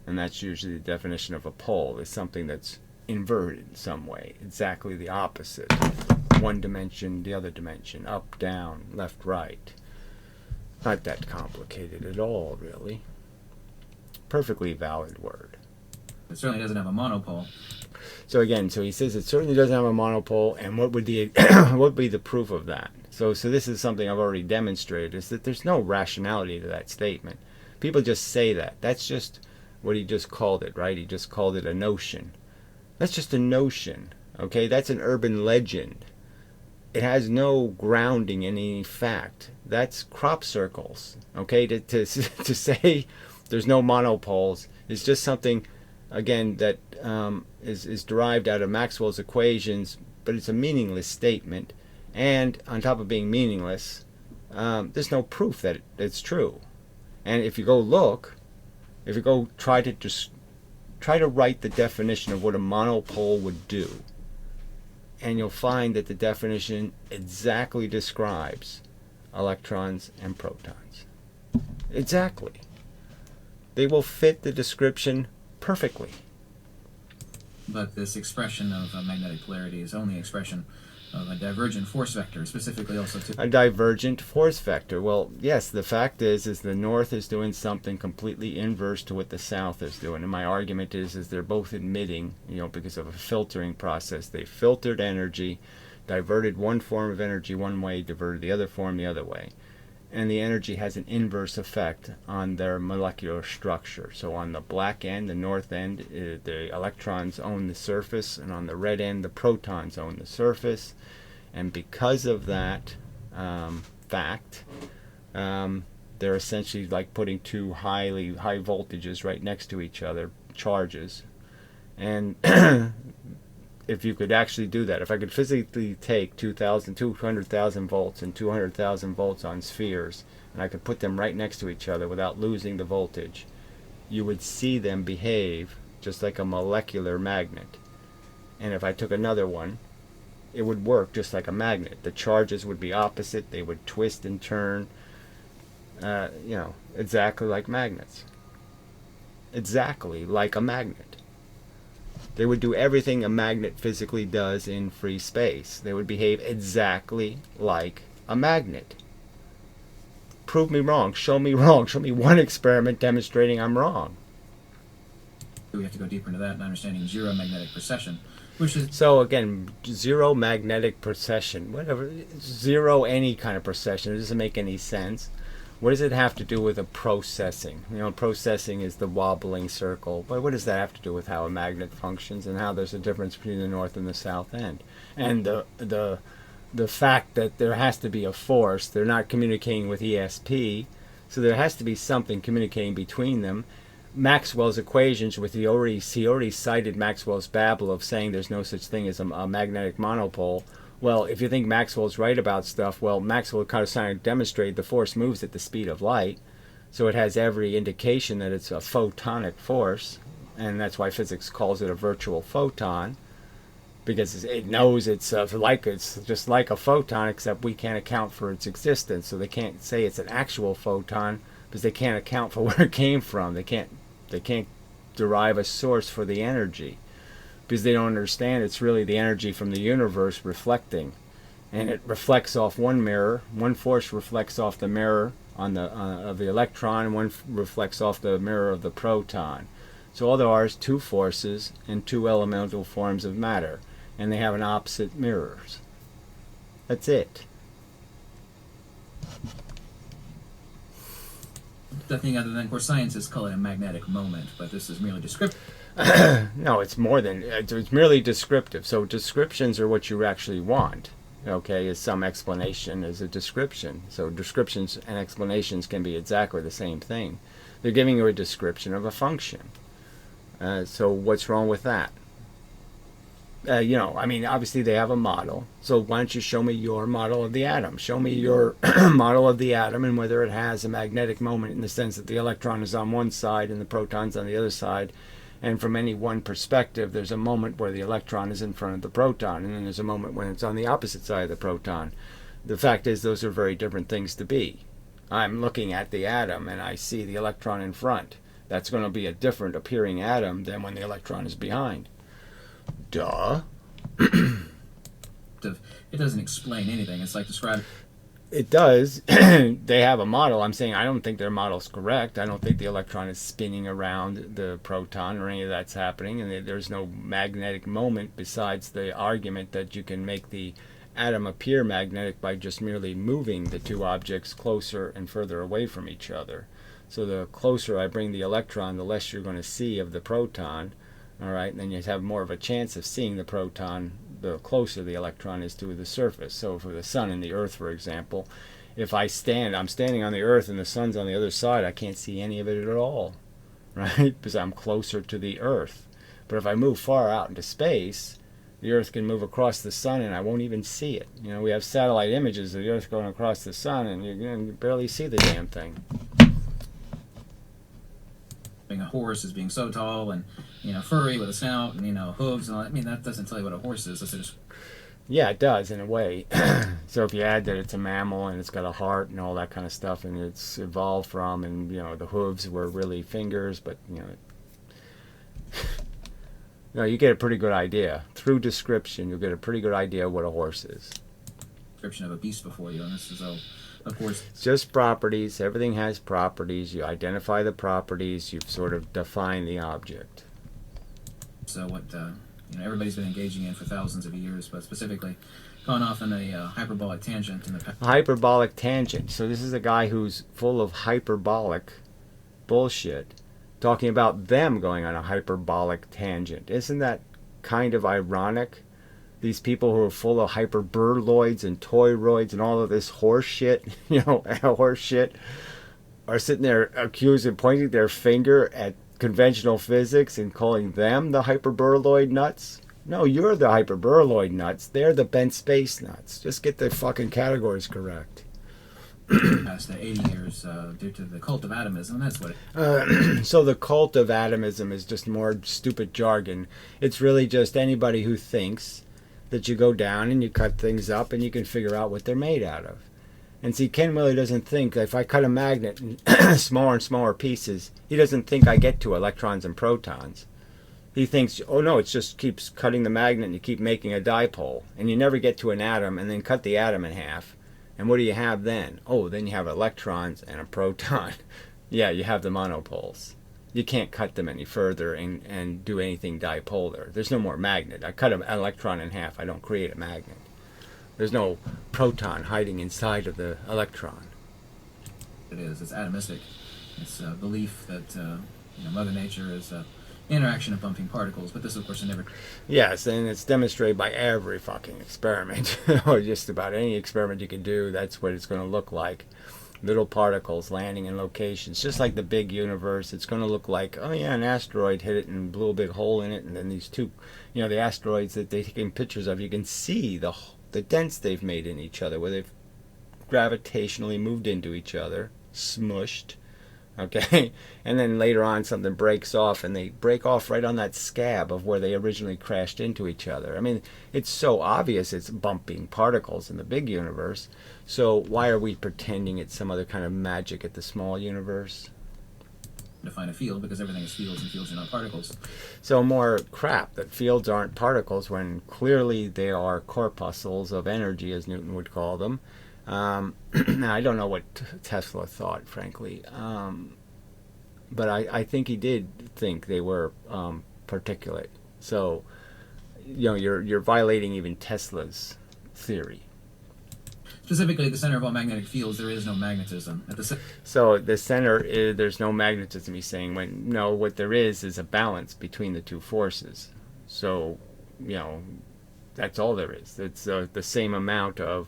And that's usually the definition of a pole, is something that's inverted in some way, exactly the opposite. One dimension, the other dimension, up, down, left, right. Not that complicated at all, really. Perfectly valid word. It certainly doesn't have a monopole. So again, so he says it certainly doesn't have a monopole, and what would what would be the proof of that? So this is something I've already demonstrated, is that there's no rationality to that statement. People just say that. That's just what he just called it, right? He just called it a notion. That's just a notion, okay? That's an urban legend. It has no grounding in any fact. That's crop circles, okay? To say there's no monopoles is just something, again, that is derived out of Maxwell's equations, but it's a meaningless statement. And on top of being meaningless, there's no proof that it's true. And if you go look, if you go try to write the definition of what a monopole would do, and you'll find that the definition exactly describes electrons and protons. Exactly. They will fit the description perfectly. But this expression of magnetic polarity is only expression of a divergent force vector, specifically also to A divergent force vector. Well, yes, the fact is the north is doing something completely inverse to what the south is doing. And my argument is they're both emitting, because of a filtering process. They filtered energy, diverted one form of energy one way, diverted the other form the other way. And the energy has an inverse effect on their molecular structure. So on the black end, the north end, the electrons own the surface, and on the red end, the protons own the surface. And because of that fact, they're essentially like putting two high voltages right next to each other, charges. And if you could actually do that, if I could physically take 200,000 volts and 200,000 volts on spheres, and I could put them right next to each other without losing the voltage, you would see them behave just like a molecular magnet. And if I took another one, it would work just like a magnet. The charges would be opposite. They would twist and turn, exactly like magnets. Exactly like a magnet. They would do everything a magnet physically does in free space. They would behave exactly like a magnet. Prove me wrong. Show me wrong. Show me one experiment demonstrating I'm wrong. we have to go deeper into that and understanding zero magnetic precession, which is So again, zero magnetic precession, whatever, zero any kind of precession, it doesn't make any sense. What does it have to do with a processing? Processing is the wobbling circle, but what does that have to do with how a magnet functions and how there's a difference between the north and the south end? And the fact that there has to be a force, they're not communicating with ESP, so there has to be something communicating between them. Maxwell's equations, he already cited Maxwell's babble of saying there's no such thing as a magnetic monopole. Well, if you think Maxwell's right about stuff, well, Maxwell kind of trying to demonstrate the force moves at the speed of light, so it has every indication that it's a photonic force, and that's why physics calls it a virtual photon, because it knows it's just like a photon, except we can't account for its existence. So they can't say it's an actual photon because they can't account for where it came from. They can't derive a source for the energy, because they don't understand it's really the energy from the universe reflecting, and it reflects off one mirror. One force reflects off the mirror of the electron, and one reflects off the mirror of the proton. So all there are is two forces and two elemental forms of matter, and they have an opposite mirrors. That's it. nothing other than, of course, scientists call it a magnetic moment, but this is merely descriptive. No, it's more than, it's merely descriptive. So descriptions are what you actually want. Okay, is some explanation is a description. So descriptions and explanations can be exactly the same thing. They're giving you a description of a function. So what's wrong with that? I mean, obviously they have a model. So why don't you show me your model of the atom? Show me your model of the atom and whether it has a magnetic moment in the sense that the electron is on one side and the proton's on the other side. And from any one perspective, there's a moment where the electron is in front of the proton, and then there's a moment when it's on the opposite side of the proton. The fact is, those are very different things to be. I'm looking at the atom and I see the electron in front. That's going to be a different appearing atom than when the electron is behind. Duh. It doesn't explain anything. It's like describing. It does. They have a model. I'm saying I don't think their model's correct. I don't think the electron is spinning around the proton or any of that's happening, and there's no magnetic moment besides the argument that you can make the atom appear magnetic by just merely moving the two objects closer and further away from each other. So the closer I bring the electron, the less you're going to see of the proton. All right, and then you have more of a chance of seeing the proton the closer the electron is to the surface. So for the sun and the earth, for example, if I'm standing on the earth and the sun's on the other side, I can't see any of it at all, right? Because I'm closer to the earth. But if I move far out into space, the earth can move across the sun and I won't even see it. We have satellite images of the earth going across the sun and you barely see the damn thing. A horse as being so tall and furry with a snout and hooves and all that. I mean, that doesn't tell you what a horse is. That's just... Yeah, it does in a way. So if you add that it's a mammal and it's got a heart and all that kind of stuff, and it's evolved from, and the hooves were really fingers, but you get a pretty good idea through description. You'll get a pretty good idea of what a horse is. Description of a beast before you, and this is of course, it's just properties. Everything has properties. You identify the properties. You've sort of defined the object. So what everybody's been engaging in for thousands of years, but specifically gone off on a hyperbolic tangent in the past. Hyperbolic tangent. So this is a guy who's full of hyperbolic bullshit, talking about them going on a hyperbolic tangent. Isn't that kind of ironic? These people who are full of hyperberloids and toroids and all of this horse shit, horse shit, are sitting there accusing, pointing their finger at conventional physics and calling them the hyperberloid nuts. No, you're the hyperberloid nuts. They're the bent space nuts. Just get the fucking categories correct. Past 80 years due to the cult of atomism, and that's what it... So the cult of atomism is just more stupid jargon. It's really just anybody who thinks that you go down and you cut things up and you can figure out what they're made out of. And see, Ken really doesn't think that if I cut a magnet in smaller and smaller pieces, he doesn't think I get to electrons and protons. He thinks, oh no, it just keeps cutting the magnet and you keep making a dipole. And you never get to an atom and then cut the atom in half. And what do you have then? Oh, then you have electrons and a proton. Yeah, you have the monopoles. You can't cut them any further and do anything dipolar. There's no more magnet. I cut an electron in half. I don't create a magnet. There's no proton hiding inside of the electron. It is. It's atomistic. It's a belief that Mother Nature is an interaction of bumping particles. But this, of course, never... Yes, and it's demonstrated by every fucking experiment. Or just about any experiment you can do, that's what it's going to look like. Little particles landing in locations, just like the big universe. It's going to look like, oh yeah, an asteroid hit it and blew a big hole in it, and then these two, the asteroids that they're taking pictures of, you can see the dents they've made in each other, where they've gravitationally moved into each other, smushed, okay? And then later on something breaks off, and they break off right on that scab of where they originally crashed into each other. I mean, it's so obvious it's bumping particles in the big universe. So why are we pretending it's some other kind of magic at the small universe? Define a field, because everything is fields and fields are not particles. So more crap that fields aren't particles when clearly they are corpuscles of energy, as Newton would call them. Now, I don't know what Tesla thought, frankly, but I think he did think they were particulate. So, you're violating even Tesla's theory. Specifically, the center of all magnetic fields, there is no magnetism. So the center, there's no magnetism, he's saying. What there is a balance between the two forces. So, that's all there is. It's the same amount of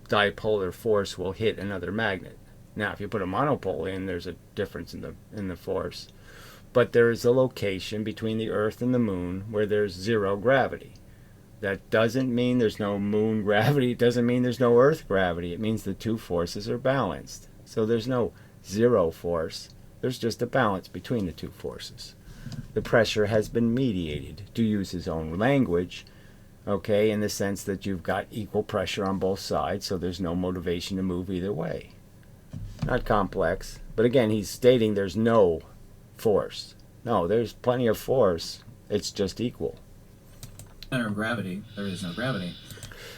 dipolar force will hit another magnet. Now, if you put a monopole in, there's a difference in the force. But there is a location between the Earth and the Moon where there's zero gravity. That doesn't mean there's no moon gravity. It doesn't mean there's no Earth gravity. It means the two forces are balanced. So there's no zero force. There's just a balance between the two forces. The pressure has been mediated, to use his own language, okay, in the sense that you've got equal pressure on both sides, so there's no motivation to move either way. Not complex. But again, he's stating there's no force. No, there's plenty of force. It's just equal. Center of gravity, there is no gravity.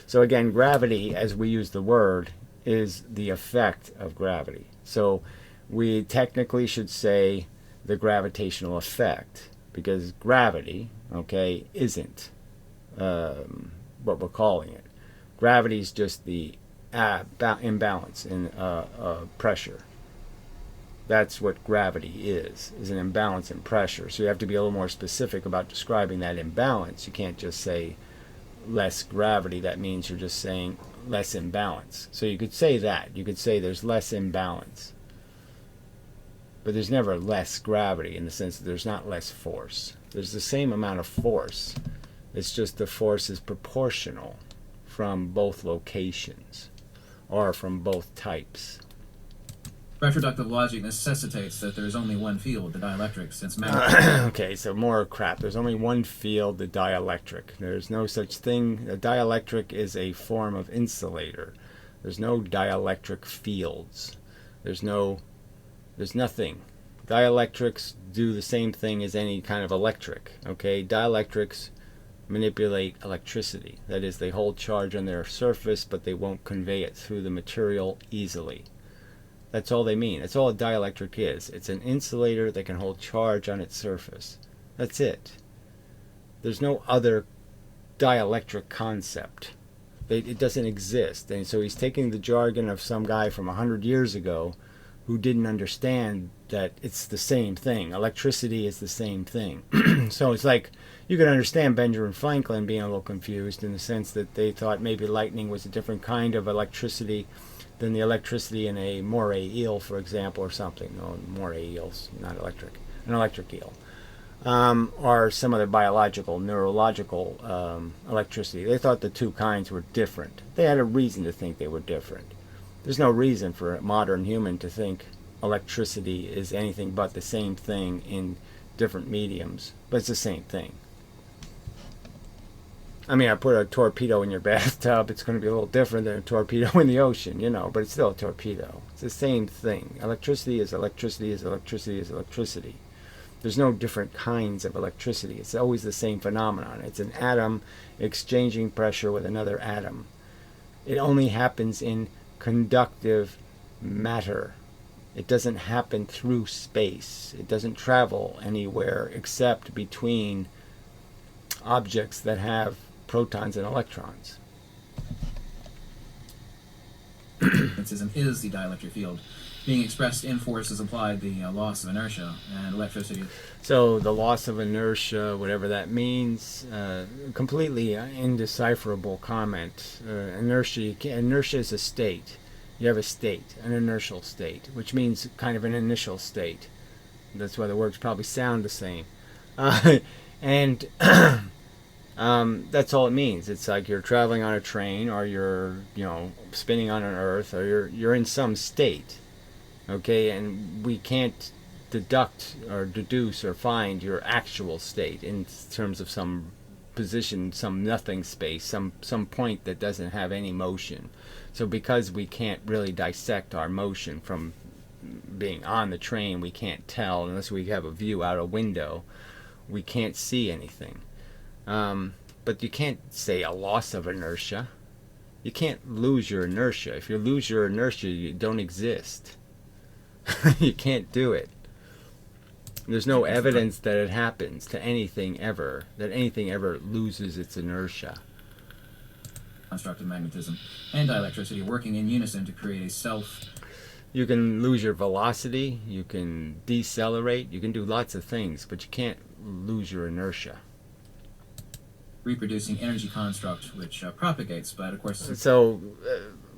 So again, gravity, as we use the word, is the effect of gravity. So we technically should say the gravitational effect, because gravity, okay, isn't what we're calling it. Gravity is just the imbalance in pressure. That's what gravity is an imbalance in pressure. So you have to be a little more specific about describing that imbalance. You can't just say less gravity. That means you're just saying less imbalance. So you could say that. You could say there's less imbalance. But there's never less gravity in the sense that there's not less force. There's the same amount of force. It's just the force is proportional from both locations or from both types. Retroductive logic necessitates that there is only one field, the dielectric, since matter... Okay, so more crap. There's only one field, the dielectric. There's no such thing. A dielectric is a form of insulator. There's no dielectric fields. There's nothing. Dielectrics do the same thing as any kind of electric. Okay, dielectrics manipulate electricity. That is, they hold charge on their surface, but they won't convey it through the material easily. That's all they mean. That's all a dielectric is. It's an insulator that can hold charge on its surface. That's it. There's no other dielectric concept. It doesn't exist. And so he's taking the jargon of some guy from 100 years ago who didn't understand that it's the same thing. Electricity is the same thing. So it's like, you can understand Benjamin Franklin being a little confused in the sense that they thought maybe lightning was a different kind of electricity than the electricity in a moray eel, for example, or something. No, moray eel's not electric. An electric eel. Or some other biological, neurological electricity. They thought the two kinds were different. They had a reason to think they were different. There's no reason for a modern human to think electricity is anything but the same thing in different mediums. But it's the same thing. I mean, I put a torpedo in your bathtub, it's going to be a little different than a torpedo in the ocean, you know, but it's still a torpedo. It's the same thing. Electricity is electricity is electricity is electricity. There's no different kinds of electricity. It's always the same phenomenon. It's an atom exchanging pressure with another atom. It only happens in conductive matter. It doesn't happen through space. It doesn't travel anywhere except between objects that have protons and electrons. Is the dielectric field. Being expressed in force is applied the loss of inertia and electricity. So the loss of inertia, whatever that means, completely indecipherable comment. Inertia is a state. You have a state, an inertial state, which means kind of an initial state. That's why the words probably sound the same. And that's all it means. It's like you're traveling on a train, or you're, spinning on an earth, or you're in some state. Okay, and we can't deduct or deduce or find your actual state in terms of some position, some nothing space, some point that doesn't have any motion. So because we can't really dissect our motion from being on the train, we can't tell unless we have a view out a window. We can't see anything. But you can't say a loss of inertia. You can't lose your inertia. If you lose your inertia, you don't exist. You can't do it. There's no evidence that it happens to anything ever, that anything ever loses its inertia. Constructive magnetism and dielectricity working in unison to create a self. You can lose your velocity, you can decelerate, you can do lots of things, but you can't lose your inertia. Reproducing energy construct which propagates, but of course... So,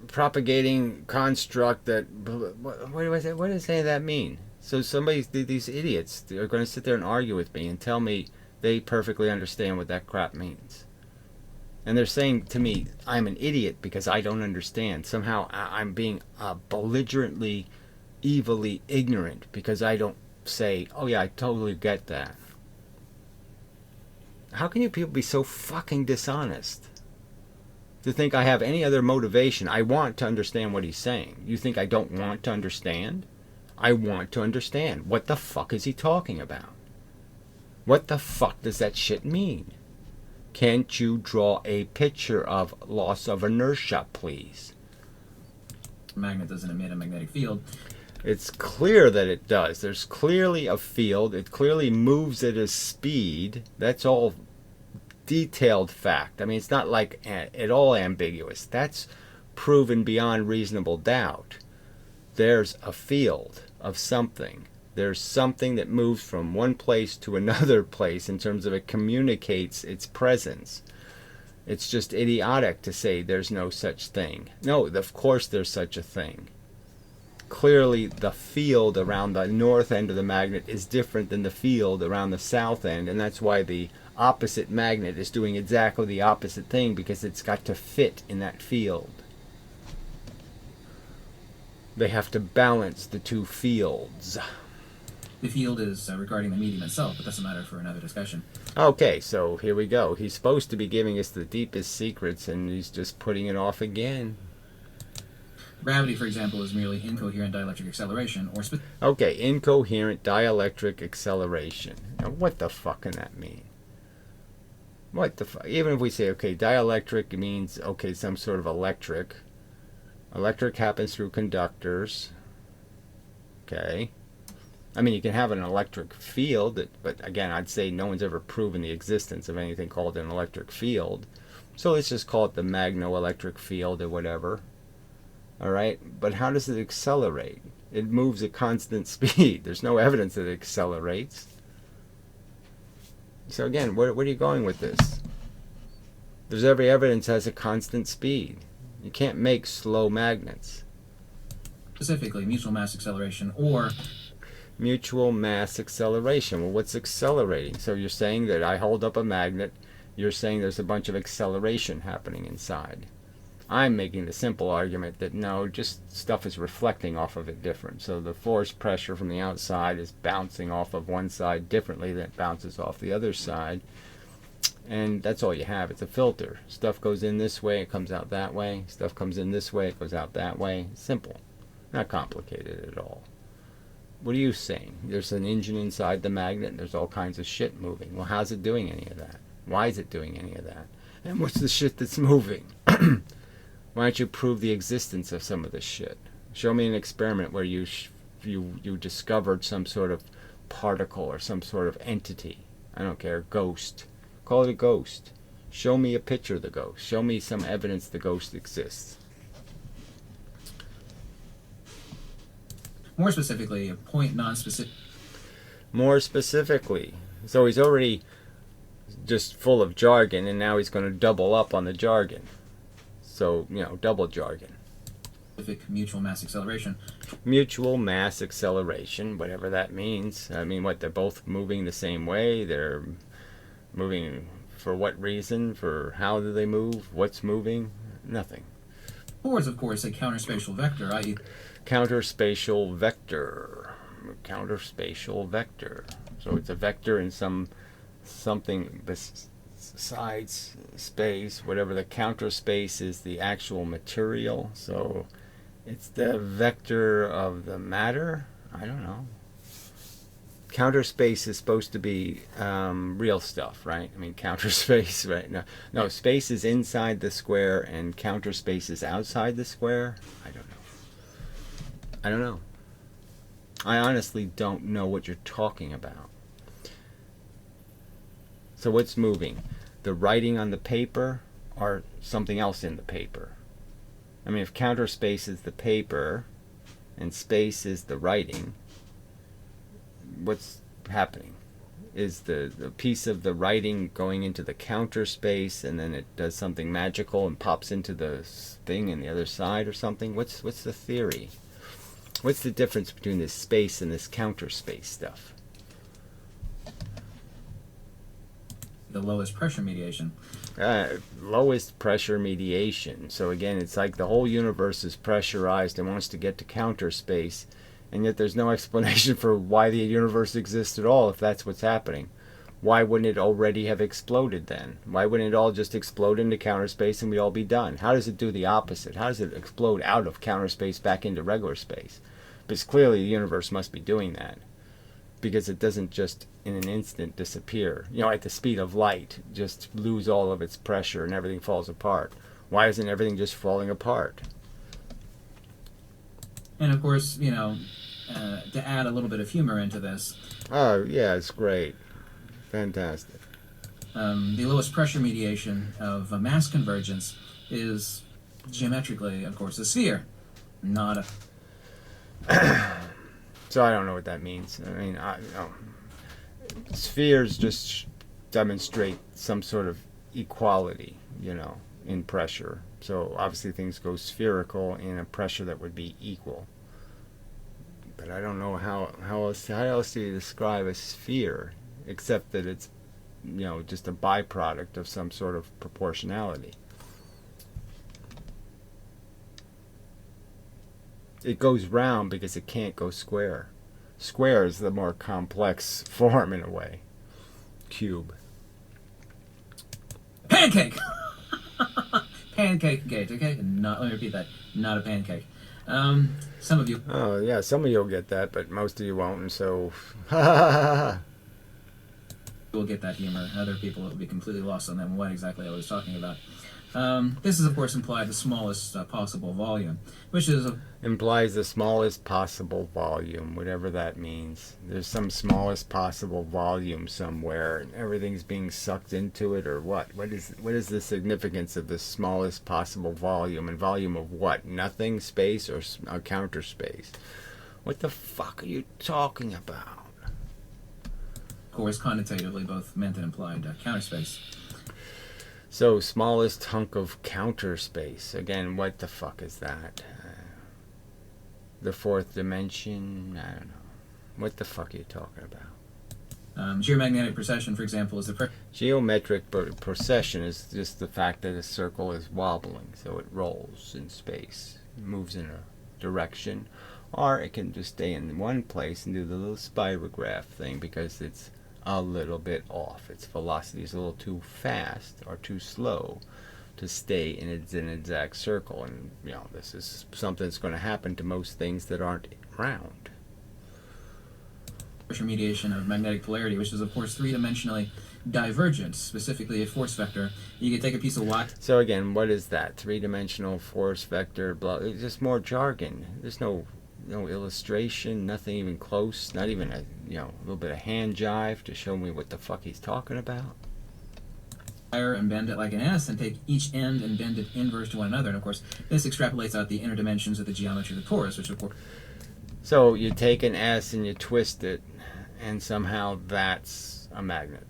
propagating construct that... What does any of that mean? So these idiots are going to sit there and argue with me and tell me they perfectly understand what that crap means. And they're saying to me, I'm an idiot because I don't understand. Somehow I'm being belligerently, evilly ignorant because I don't say, oh yeah, I totally get that. How can you people be so fucking dishonest? To think I have any other motivation. I want to understand what he's saying. You think I don't want to understand? I want to understand. What the fuck is he talking about? What the fuck does that shit mean? Can't you draw a picture of loss of inertia, please? A magnet doesn't emit a magnetic field. It's clear that it does. There's clearly a field. It clearly moves at a speed. That's all detailed fact. I mean, it's not like at all ambiguous. That's proven beyond reasonable doubt. There's a field of something. There's something that moves from one place to another place in terms of it communicates its presence. It's just idiotic to say there's no such thing. No, of course there's such a thing. Clearly the field around the north end of the magnet is different than the field around the south end, and that's why the opposite magnet is doing exactly the opposite thing, because it's got to fit in that field. They have to balance the two fields. The field is regarding the medium itself, but that's a matter for another discussion. Okay, so here we go. He's supposed to be giving us the deepest secrets, and he's just putting it off again. Gravity, for example, is merely incoherent dielectric acceleration, or okay, incoherent dielectric acceleration. Now, what the fuck can that mean? What the fuck? Even if we say, okay, dielectric means, okay, some sort of electric. Electric happens through conductors. Okay. I mean, you can have an electric field, but again, I'd say no one's ever proven the existence of anything called an electric field. So let's just call it the magnoelectric field or whatever. All right? But how does it accelerate? It moves at constant speed. There's no evidence that it accelerates. So again, where are you going with this? There's every evidence has a constant speed. You can't make slow magnets. specifically mutual mass acceleration, or mutual mass acceleration. Well, what's accelerating? So you're saying that I hold up a magnet, you're saying there's a bunch of acceleration happening inside. I'm making the simple argument that no, just stuff is reflecting off of it different. So the force pressure from the outside is bouncing off of one side differently than it bounces off the other side. And that's all you have. It's a filter. Stuff goes in this way, it comes out that way. Stuff comes in this way, it goes out that way. Simple. Not complicated at all. What are you saying? There's an engine inside the magnet and there's all kinds of shit moving. Well, how's it doing any of that? Why is it doing any of that? And what's the shit that's moving? Why don't you prove the existence of some of this shit? Show me an experiment where you discovered some sort of particle or some sort of entity. I don't care, ghost. Call it a ghost. Show me a picture of the ghost. Show me some evidence the ghost exists. more specifically, a point non-specific. More specifically. So he's already just full of jargon, and now he's going to double up on the jargon. So, double jargon. Mutual mass acceleration. Mutual mass acceleration, whatever that means. I mean, what, they're both moving the same way? They're moving for what reason? For how do they move? What's moving? Nothing. Or is, of course, a counterspatial vector, i.e. Counterspatial vector. Counterspatial vector. So it's a vector in something besides space. Whatever the counter space is, the actual material. So it's the vector of the matter. I don't know. Counter space is supposed to be real stuff, right? I mean, counter space, right? No, space is inside the square and counter space is outside the square. I don't know. I honestly don't know what you're talking about. So what's moving? The writing on the paper or something else in the paper? I mean, if counter space is the paper and space is the writing, what's happening? Is the piece of the writing going into the counter space and then it does something magical and pops into the thing in the other side or something? What's the theory? What's the difference between this space and this counter space stuff? The lowest pressure mediation. Lowest pressure mediation. So again, it's like the whole universe is pressurized and wants to get to counter space, and yet there's no explanation for why the universe exists at all if that's what's happening. Why wouldn't it already have exploded then? Why wouldn't it all just explode into counter space and we all be done? How does it do the opposite? How does it explode out of counter space back into regular space? Because clearly the universe must be doing that, because it doesn't just in an instant disappear, at the speed of light, just lose all of its pressure and everything falls apart. Why isn't everything just falling apart? And of course, to add a little bit of humor into this. Oh, yeah, it's great. Fantastic. The lowest pressure mediation of mass convergence is geometrically, of course, a sphere, not a... So I don't know what that means. I mean, spheres just demonstrate some sort of equality, in pressure. So obviously things go spherical in a pressure that would be equal. But I don't know how else do you describe a sphere, except that it's, just a byproduct of some sort of proportionality. It goes round because it can't go square. Square is the more complex form in a way. Cube. Pancake! Pancake gate, okay? Let me repeat that. Not a pancake. Some of you... Oh, yeah, some of you will get that, but most of you won't, and so... will get that humor. Other people will be completely lost on them what exactly I was talking about. This is, of course, implied the smallest possible volume, which is... implies the smallest possible volume, whatever that means. There's some smallest possible volume somewhere, and everything's being sucked into it, or what? What is the significance of the smallest possible volume? And volume of what? Nothing? Space? Or counter space? What the fuck are you talking about? Of course, connotatively, both meant and implied counter space. So, smallest hunk of counter space. Again, what the fuck is that? The fourth dimension? I don't know. What the fuck are you talking about? Geomagnetic precession, for example, is the... Geometric precession is just the fact that a circle is wobbling, so it rolls in space, moves in a direction, or it can just stay in one place and do the little spirograph thing because it's a little bit off. Its velocity is a little too fast or too slow to stay in an exact circle. And this is something that's going to happen to most things that aren't round. Pressure mediation of magnetic polarity, which is of course three-dimensionally divergent, specifically a force vector. You can take a piece of wire. So again, what is that? Three-dimensional force vector, blah, it's just more jargon. There's no illustration, nothing even close, not even a little bit of hand jive to show me what the fuck he's talking about. And bend it like an S and take each end and bend it inverse to one another. And of course, this extrapolates out the inner dimensions of the geometry of the torus, which of course... So you take an S and you twist it, and somehow that's a magnet.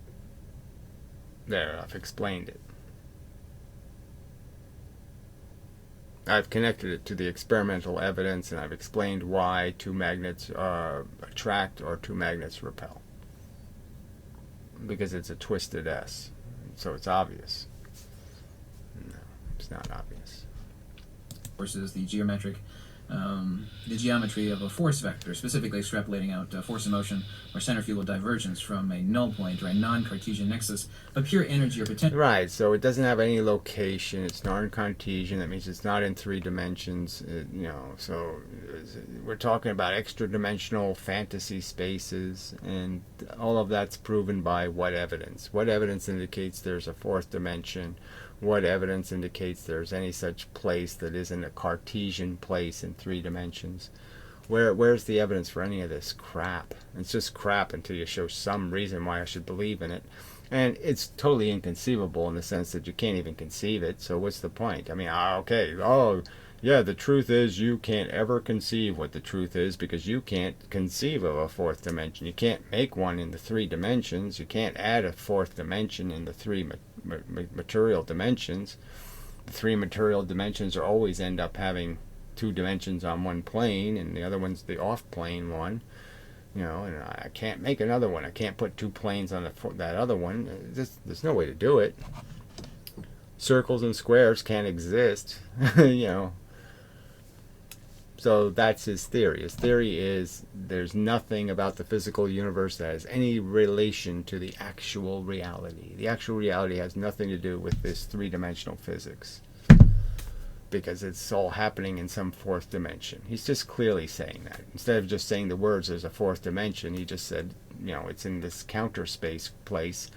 There, I've explained it. I've connected it to the experimental evidence, and I've explained why two magnets attract or two magnets repel. Because it's a twisted S. So it's obvious. No, it's not obvious. Versus the geometry of a force vector, specifically extrapolating out force of motion or centrifugal divergence from a null point or a non-Cartesian nexus of pure energy or potential. Right, so it doesn't have any location. It's non-Cartesian. That means it's not in three dimensions. So we're talking about extra-dimensional fantasy spaces, and all of that's proven by what evidence? What evidence indicates there's a fourth dimension? What evidence indicates there's any such place that isn't a Cartesian place in three dimensions? Where's the evidence for any of this crap? It's just crap until you show some reason why I should believe in it. And it's totally inconceivable in the sense that you can't even conceive it, so what's the point? I mean, yeah, the truth is you can't ever conceive what the truth is because you can't conceive of a fourth dimension. You can't make one in the three dimensions. You can't add a fourth dimension in the three material dimensions. The three material dimensions are always end up having two dimensions on one plane, and the other one's the off-plane one. And I can't make another one. I can't put two planes on that other one. There's no way to do it. Circles and squares can't exist. So that's his theory. His theory is there's nothing about the physical universe that has any relation to the actual reality. The actual reality has nothing to do with this three-dimensional physics, because it's all happening in some fourth dimension. He's just clearly saying that. Instead of just saying the words there's a fourth dimension, he just said, it's in this counter space place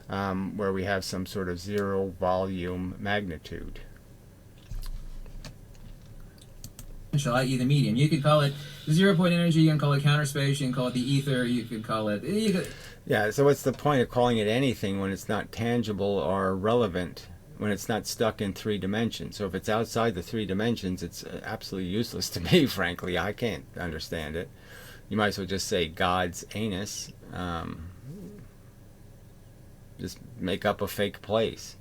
where we have some sort of zero volume magnitude. I.e. the medium. You could call it 0-point energy, you can call it counter space, you can call it the ether, you could call it... Yeah, so what's the point of calling it anything when it's not tangible or relevant, when it's not stuck in three dimensions? So if it's outside the three dimensions, it's absolutely useless to me, frankly. I can't understand it. You might as well just say God's anus. Just make up a fake place.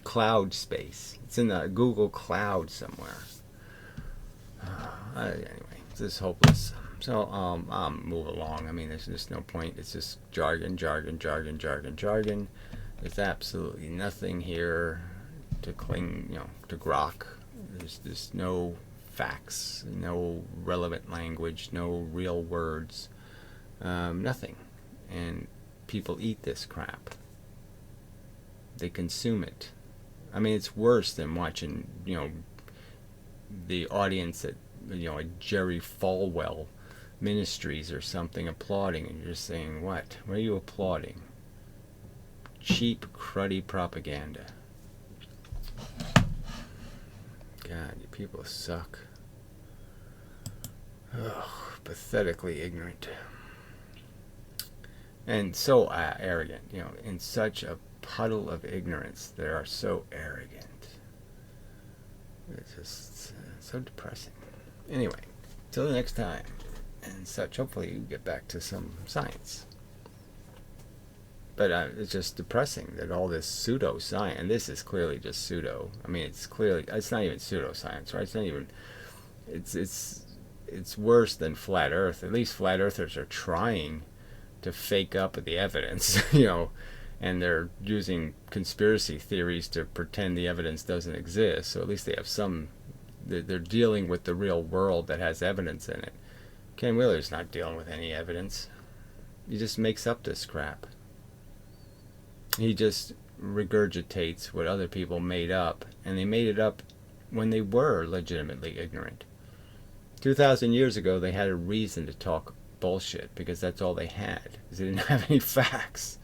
Cloud space. It's in the Google Cloud somewhere. Anyway, this is hopeless. So I'll move along. I mean, there's just no point. It's just jargon. There's absolutely nothing here to cling, to grok. There's no facts, no relevant language, no real words, nothing. And people eat this crap. They consume it. I mean, it's worse than watching, the audience at, a Jerry Falwell Ministries or something applauding, and you're just saying, what? What are you applauding? Cheap, cruddy propaganda. God, you people suck. Ugh, pathetically ignorant. And so arrogant, in such a puddle of ignorance. They are so arrogant. It's just so depressing. Anyway, till the next time and such. Hopefully you get back to some science. But it's just depressing that all this pseudoscience, and this is clearly just pseudo. I mean, it's not even pseudoscience, right? It's not even, it's worse than flat Earth. At least flat earthers are trying to fake up the evidence, and they're using conspiracy theories to pretend the evidence doesn't exist. So at least they have they're dealing with the real world that has evidence in it. Ken Wheeler's not dealing with any evidence. He just makes up this crap. He just regurgitates what other people made up, and they made it up when they were legitimately ignorant. 2,000 years ago, they had a reason to talk bullshit, because that's all they had, because they didn't have any facts.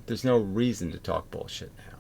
There's no reason to talk bullshit now.